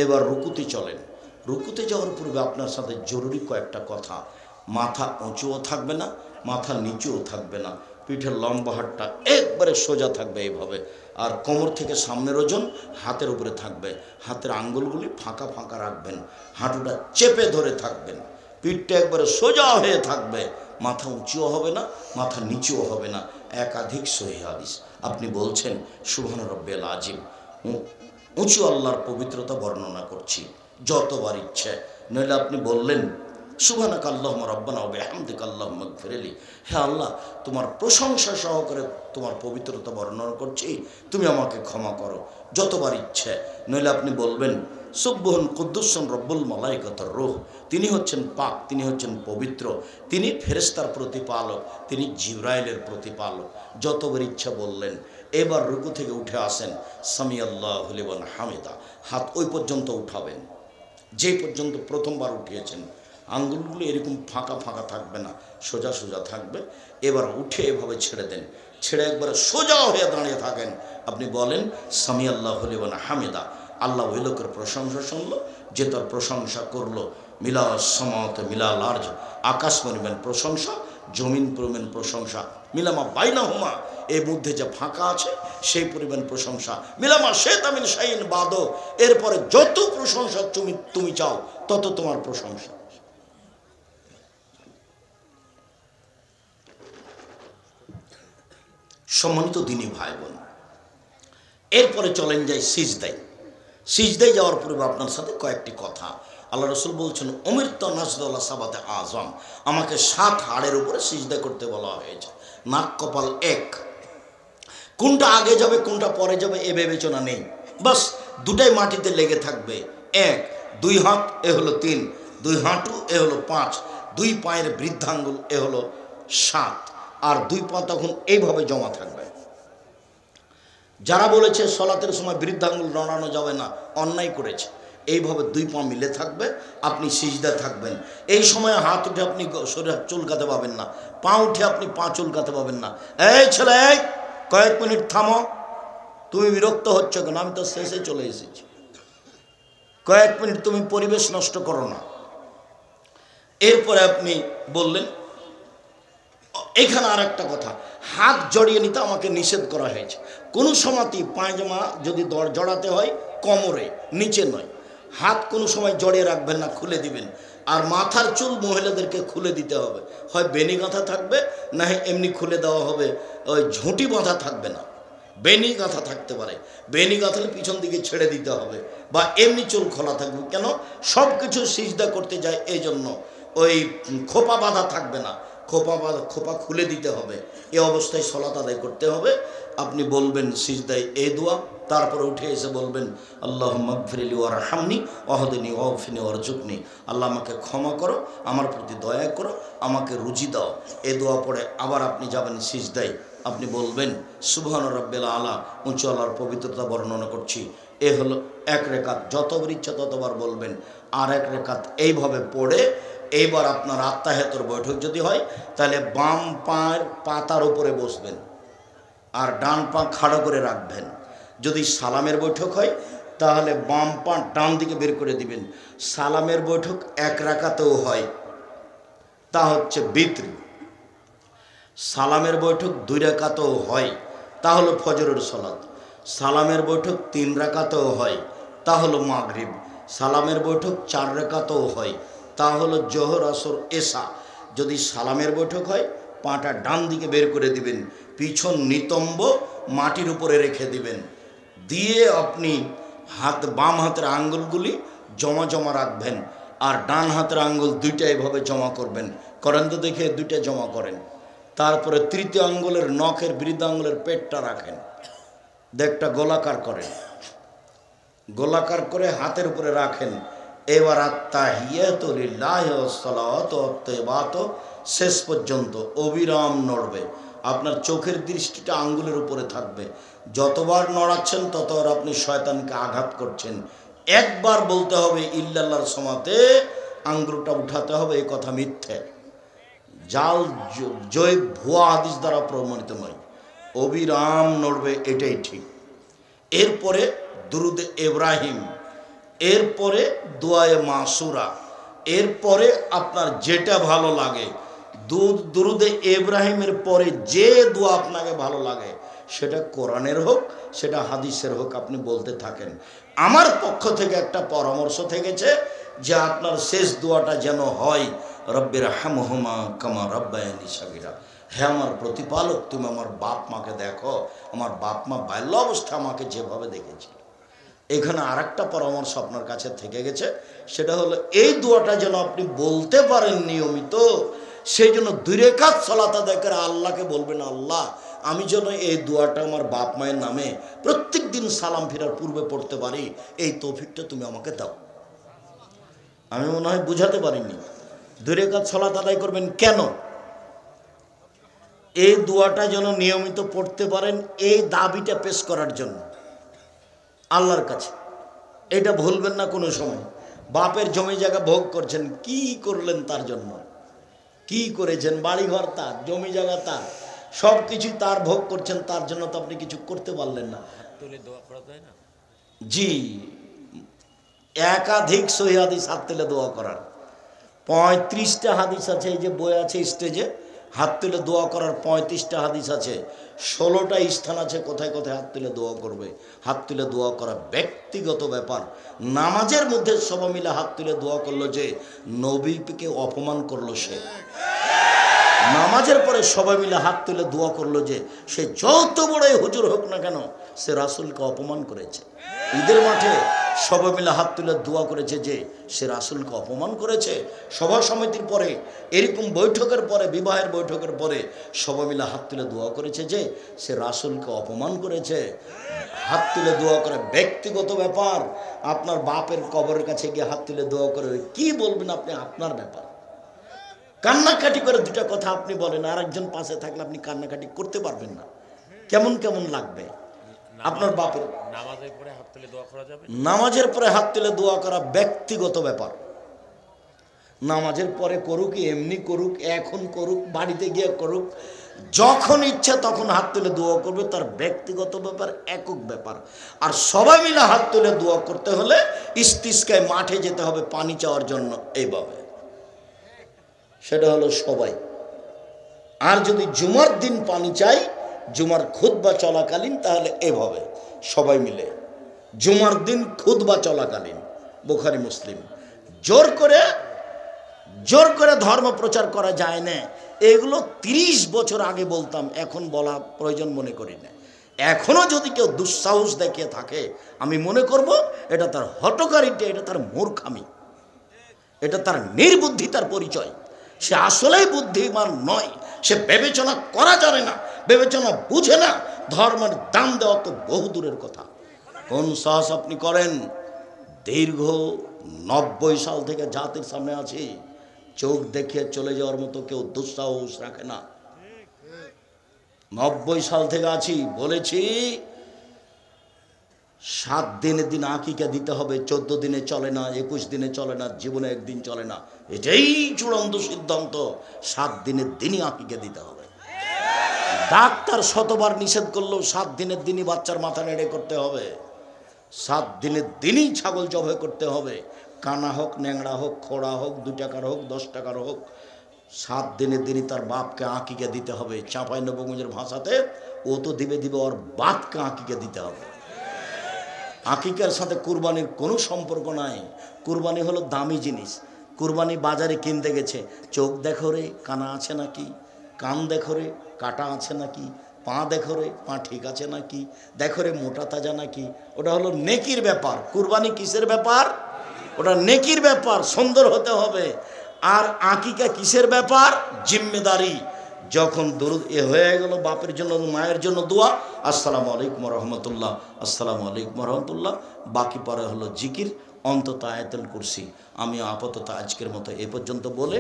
এবার রুকুতে চলেন। রুকুতে যাওয়ার পূর্বে আপনার সাথে জরুরি কয়েকটা কথা। মাথা উঁচুও থাকবে না, মাথা নিচুও থাকবে না, পিঠের লম্বা হাতটা একবারে সোজা থাকবে এইভাবে। আর কোমর থেকে সামনের ওজন হাতের উপরে থাকবে। হাতের আঙ্গুলগুলি ফাঁকা ফাঁকা রাখবেন, হাঁটুটা চেপে ধরে থাকবেন, পিঠটা একবারে সোজা হয়ে থাকবে, মাথা উঁচুও হবে না, মাথা নিচুও হবে না। একাধিক সহিহ হাদিস। আপনি বলছেন সুবহান রাব্বিয়াল আযীম, উঁচু আল্লাহর পবিত্রতা বর্ণনা করছি যতবার ইচ্ছে। নইলে আপনি বললেন সুবহানাকা আল্লাহুম্মা রাব্বানা ওয়া বিহামদিকা আল্লাহুম্মা ইগফিরলি। হে আল্লাহ, তোমার প্রশংসা সহকারে তোমার পবিত্রতা বর্ণনা করছি, তুমি আমাকে ক্ষমা করো যতবার ইচ্ছে। নইলে আপনি বলবেন সুবহুন কুদ্দুসুন রব্বুল মালাইকাতুর রূহ, তিনি হচ্ছেন পাক, তিনি হচ্ছেন পবিত্র, তিনি ফেরেশতার প্রতিপালক, তিনি জিবরাইলের প্রতিপালক। যতবার ইচ্ছা বললেন। এবার রুকু থেকে উঠে আসেন, সামিআল্লাহু লিমান হামিদা, হাত ওই পর্যন্ত উঠাবেন যে পর্যন্ত প্রথমবার উঠিয়েছেন। আঙ্গুলগুলো এরকম ফাঁকা ফাঁকা থাকবে না, সোজা সোজা থাকবে। এবার উঠে এভাবে ছেড়ে দেন, ছেড়ে একবারে সোজা হয়ে দাঁড়িয়ে থাকেন। আপনি বলেন সামিআল্লাহু লিমান হামিদা, আল্লাহ ওই লোকের প্রশংসা শুনলো যে তার প্রশংসা করলো। মিলা সমাত মিলা লার্জ, আকাশ পরিমাণ প্রশংসা, জমিন পরিমাণ প্রশংসা, মিলামা বাইনাহুমা, এর মধ্যে যে ফাঁকা আছে সেই পরিমাণ প্রশংসা, মিলামা শেতামিন শাইন বাদো, এরপরে যত প্রশংসা তুমি চাও তত তোমার প্রশংসা। সম্মানিত দিনী ভাই বোন, এরপরে চলেন যাই সিজদায়। সিজদায় যাওয়ার পূর্বে আপনার সাথে কয়েকটি কথা। আল্লাহ রসুল বলছেন অমৃত নাজদুল্লাহ সাবাতে আজম, আমাকে 7 হাড়ের উপরে সিজদা করতে বলা হয়েছে। নাক কপাল এক, কোনটা আগে যাবে কোনটা পরে যাবে এ বিবেচনা নেই, বাস দুটাই মাটিতে লেগে থাকবে। 1, 2 হাত এ হলো 3, 2 হাঁটু এ হলো 5, 2 পায়ের বৃদ্ধাঙ্গুল এ হলো 7, আর 2 পা তখন এইভাবে জমা থাকবে। যারা বলেছে সলাতের সময় বৃদ্ধাঙ্গুল নড়ানো যাবে না, অন্যায় করেছে। এইভাবে 2 পা মিলে থাকবে, আপনি সিজদা থাকবেন। এই সময় হাত উঠে আপনি শরীর চুলকাতে পাবেন না, পা উঠে আপনি পা চুলকাতে পাবেন না। এই ছেলে, এই কয়েক মিনিট থামো, তুমি বিরক্ত হচ্ছ কেন? আমি তো শেষে চলে এসেছি, কয়েক মিনিট তুমি পরিবেশ নষ্ট করো না। এরপরে আপনি বললেন, এখানে আর একটা কথা, হাত জড়িয়ে নিতে আমাকে নিষেধ করা হয়েছে। কোনো সময়তেই পায়জামা যদি জড়াতে হয় কোমরে, নিচে নয়। হাত কোনো সময় জড়িয়ে রাখবেন না, খুলে দিবেন। আর মাথার চুল মহিলাদেরকে খুলে দিতে হবে, হয় বেনি গাঁথা থাকবে, না এমনি খুলে দেওয়া হবে। ওই ঝুঁটি বাঁধা থাকবে না, বেনি গাঁথা থাকতে পারে, বেনি গাঁথালে পিছন দিকে ছেড়ে দিতে হবে, বা এমনি চুল খোলা থাকবে। কেন? সব কিছু সিজদা করতে যায় এই জন্য। ওই খোপা বাঁধা থাকবে না, খোপা খুলে দিতে হবে। এই অবস্থায় সলাত আদায় করতে হবে। আপনি বলবেন সিজদায় এই দোয়া, তারপরে উঠে এসে বলবেন আল্লাহুম্মা গফিরলি ওয়ারহামনি ওয়াহদিনি ওয়াগফিরনি ওয়ারজুকনি, আল্লাহ আমাকে ক্ষমা করো, আমার প্রতি দয়া করো, আমাকে রুজি দাও। এই দোয়া পড়ে আবার আপনি যাবেন সিজদায়। আপনি বলবেন সুবহান রাব্বিল আলা, উঁচু আল্লাহর পবিত্রতা বর্ণনা করছি। এ হলো 1 রেখাত, যতবার ইচ্ছা ততবার বলবেন। আর 1 রেখাত এইভাবে পড়ে এইবার আপনার আত্মাহিয়াতুর বৈঠক যদি হয় তাহলে বাম পায়ের পাতার উপরে বসবেন আর ডান পা খাড়া করে রাখবেন। যদি সালামের বৈঠক হয় তাহলে বাম পা ডান দিকে বের করে দিবেন। সালামের বৈঠক 1 রাকাতেও হয়, তা হচ্ছে বিতরি। সালামের বৈঠক 2 রাকাতেও হয়, তা হলো ফজরের সালাত। সালামের বৈঠক 3 রাকাতেও হয়, তা হলো মাগরিব। সালামের বৈঠক 4 রাকাতেও হয়, তা হলো জোহর আসর এশা। যদি সালামের বৈঠক হয় পাটা ডান দিকে বের করে দিবেন, পিছন নিতম্ব মাটির উপরে রেখে দিবেন, দিয়ে আপনি বাম হাতের আঙ্গুলগুলি জমা জমা রাখবেন, আর ডান হাতের আঙ্গুল 2টা এভাবে জমা করবেন। করেন তো দেখে, 2টা জমা করেন। তারপরে তৃতীয় আঙ্গুলের নখের বৃদ্ধ আঙ্গুলের পেটটা রাখেন, দেখটা গোলাকার করেন, গোলাকার করে হাতের উপরে রাখেন। এবার আত্তাহিয়াতু লিল্লাহি ওয়াস সালাওয়াতু ওয়াত তাইয়্যিবাতু শেষ পর্যন্ত অবিরাম নড়বে। আপনার চোখের দৃষ্টিটা আঙ্গুলের উপরে থাকবে। যতবার নড়াচ্ছেন ততবার আপনি শয়তানকে আঘাত করছেন। একবার বলতে হবে ইল্লাল্লাহর সমাতে আঙ্গুলটা উঠাতে হবে, এই কথা মিথ্যে, জাল জয় ভুয়া হাদিস দ্বারা প্রমাণিত নয়। অবিরাম নড়বে, এটাই ঠিক। এরপরে দুরুদে ইব্রাহিম, এরপরে দোয়ায়ে মাসুরা, এরপরে আপনার যেটা ভালো লাগে। দুরুদে ইব্রাহিমের পরে যে দোয়া আপনাকে ভালো লাগে, সেটা কোরআনের হোক সেটা হাদিসের হোক, আপনি বলতে থাকেন। আমার পক্ষ থেকে একটা পরামর্শ থেকেছে যে আপনার শেষ দোয়াটা যেন হয় রব্বির হামহুমা কামা রাব্বায়ানি সাগীরা। হে আমার প্রতিপালক, তুমি আমার বাপ মাকে দেখো, আমার বাপ মা বাল্য অবস্থা আমাকে যেভাবে দেখেছি, এখানে আর একটা পরামর্শ আপনার কাছে থেকে গেছে, সেটা হলো এই দোয়াটা যেন আপনি বলতে পারেন নিয়মিত। সেই জন্য 2 রাকাত সালাত আদায় করে আল্লাহকে বলবেন, আল্লাহ আমি যেন এই দোয়াটা আমার বাপ মায়ের নামে প্রত্যেক দিন সালাম ফেরার পূর্বে পড়তে পারি, এই তৌফিকটা তুমি আমাকে দাও। আমি মনে হয় বুঝাতে পারিনি। 2 রাকাত সালাত আদায় করবেন কেন? এই দোয়াটা যেন নিয়মিত পড়তে পারেন, এই দাবিটা পেশ করার জন্য আল্লাহর কাছে। এটা ভুলবেন না কোনো সময়। বাপের জমি জায়গা ভোগ করছেন, কি করলেন তার জন্য? কি করেছেন? বাড়িঘর তার, জমি জায়গা তার, সব কিছুই তার, ভোগ করছেন, তার জন্য তো আপনি কিছু করতে পারলেন না। জি, একাধিক সহিহ হাদিস হাত তুলে দোয়া করার 35টা হাদিস আছে। এই যে বই আছে স্টেজে, হাত তুলে দোয়া করার 35টা হাদিস আছে। 16টা স্থান আছে কোথায় কোথায় হাত তুলে দোয়া করবে। হাত তুলে দোয়া করা ব্যক্তিগত ব্যাপার। নামাজের মধ্যে সবাই মিলে হাত তুলে দোয়া করলো যে নবীকে অপমান করলো সে। নামাজের পরে সবাই মিলে হাত তুলে দোয়া করলো যে সে যত বড়ই হুজুর হোক না কেন, সে রাসূলকে অপমান করেছে। ঈদের মাঠে সবাই মিলে হাত তুলে দোয়া করেছে যে সে রাসূলকে অপমান করেছে। সভা সমিতির পরে, এরকম বৈঠকের পরে, বিবাহের বৈঠকের পরে সবাই মিলে হাত তুলে দোয়া করেছে যে সে রাসূলকে অপমান করেছে। হাত তুলে দোয়া করে ব্যক্তিগত ব্যাপার। আপনার বাপের কবরের কাছে গিয়ে হাত তুলে দোয়া করে কি বলবেন আপনি? আপনার ব্যাপার। কান্নাকাটি করে 2টা কথা আপনি বলেন, আর একজন পাশে থাকলে আপনি কান্নাকাটি করতে পারবেন না। কেমন কেমন লাগবে আপনার বাপের? নামাজের পরে হাত তুলে দোয়া করা যাবে? নামাজের পরে হাত তুলে দোয়া করা ব্যক্তিগত ব্যাপার। নামাজের পরে করুক, এমনি করুক, এখন করুক, বাড়িতে গিয়ে করুক, যখন ইচ্ছা তখন হাত তুলে দোয়া করবে, তার ব্যক্তিগত ব্যাপার, একক ব্যাপার। আর সবাই মিলে হাত তুলে দোয়া করতে হলে ইস্তিসকায় মাঠে যেতে হবে পানি চাওয়ার জন্য, এইভাবে। সেটা হলো সবাই। আর যদি জুমার দিন পানি চাই, জুমার খুতবা চলাকালীন, তাহলে এভাবে সবাই মিলে জুমার দিন খুতবা চলাকালীন। বুখারী মুসলিম। জোর করে ধর্ম প্রচার করা যায় না। এগুলো 30 বছর আগে বলতাম, এখন বলা প্রয়োজন মনে করি না। এখনো যদি কেউ দুঃসাহস দেখিয়ে থাকে, আমি মনে করব এটা তার হঠকারিতা, এটা তার মূর্খামি, এটা তার নির্বুদ্ধিতার পরিচয়। সে আসলেই বুদ্ধিমান নয়। সে বিবেচনা করা জানে না, বিবেচনা বুঝে না। ধর্মের দাম দেওয়া তো বহুদূরের কথা। কোন সাহস আপনি করেন? দীর্ঘ 90 সাল থেকে জাতির সামনে আছি, চোখ দেখিয়ে চলে যাওয়ার মতো কেউ দুঃসাহস রাখে না। 90 সাল থেকে আছি, বলেছি 7 দিনের দিন আকিকা দিতে হবে, 14 দিনে চলে না, 21 দিনে চলে না, জীবনে একদিন চলে না। এটাই চূড়ান্ত সিদ্ধান্ত। 7 দিনের দিনই আকিকা দিতে হবে। ডাক্তার শতবার নিষেধ করলেও 7 দিনের দিনই বাচ্চার মাথা নেড়ে করতে হবে। 7 দিনের দিনই ছাগল জবাই করতে হবে। কানা হোক, ন্যাংড়া হোক, খোড়া হোক, 2 টাকার হোক, 10 টাকার হোক, 7 দিনের দিনই তার বাপকে আকিকা দিতে হবে। চাঁপাইনবাবগঞ্জের ভাষাতে ও তো দিবে, ওর বাপকে আকিকা দিতে হবে। আকিকার সাথে কুরবানির কোনো সম্পর্ক নাই। কুরবানি হলো দামি জিনিস। কুরবানি বাজারে কিনতে গেছে, চোখ দেখো রে কানা আছে নাকি, কান দেখো রে কাটা আছে নাকি, পা দেখো রে পা ঠিক আছে নাকি, দেখো রে মোটা তাজা নাকি। ওটা হলো নেকির ব্যাপার। কুরবানি কিসের ব্যাপার? ওটা নেকির ব্যাপার, সুন্দর হতে হবে। আর আকিকা কিসের ব্যাপার? জিম্মেদারি। যখন দরুদ হয়ে গেল, বাপের জন্য মায়ের জন্য দোয়া, আসসালামু আলাইকুম রহমতুল্লাহ, আসসালামু আলাইকুম রহমতুল্লাহ। বাকি পরে হলো জিকির, অন্তত আয়াতুল কুরসি। আমি আপাতত আজকের মতো এ পর্যন্ত বলে,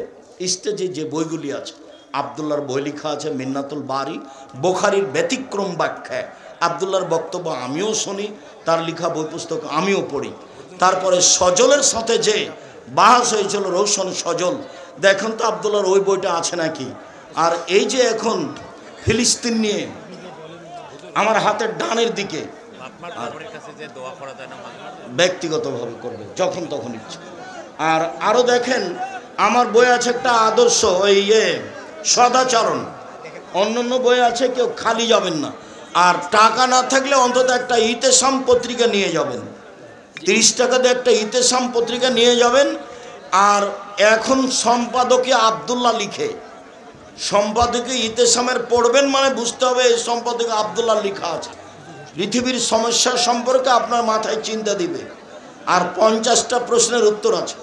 স্টেজে যে বইগুলি আছে, আবদুল্লাহর বই লেখা আছে মিন্নাতুল বারি, বুখারীর ব্যতিক্রম ব্যাখ্যা। আবদুল্লাহর বক্তব্য আমিও শুনি, তার লেখা বই পুস্তক আমিও পড়ি। তারপরে সজলের সাথে যে বাহাস হয়েছিল, রৌশন সজল, দেখুন তো আবদুল্লাহর ওই বইটা আছে নাকি। আর এই যে এখন ফিলিস্তিন নিয়ে আমার হাতের ডানের দিকে, ব্যক্তিগতভাবে করবে যখন তখন ইচ্ছে। আর আরও দেখেন আমার বই আছে একটা আদর্শ, ওই সদাচরণ। অন্য বই আছে, কেউ খালি যাবেন না। আর টাকা না থাকলে অন্তত একটা ইতেসাম পত্রিকা নিয়ে যাবেন, 30 টাকা দিয়ে একটা ইতেসাম পত্রিকা নিয়ে যাবেন। আর এখন সম্পাদকে আবদুল্লাহ লিখে, সম্পাদকে ইতেসামের পড়বেন মানে বুঝতে হবে এই সম্পাদকে আবদুল্লাহ লেখা আছে। পৃথিবীর সমস্যা সম্পর্কে আপনার মাথায় চিন্তা দিবে, আর 50টা প্রশ্নের উত্তর আছে।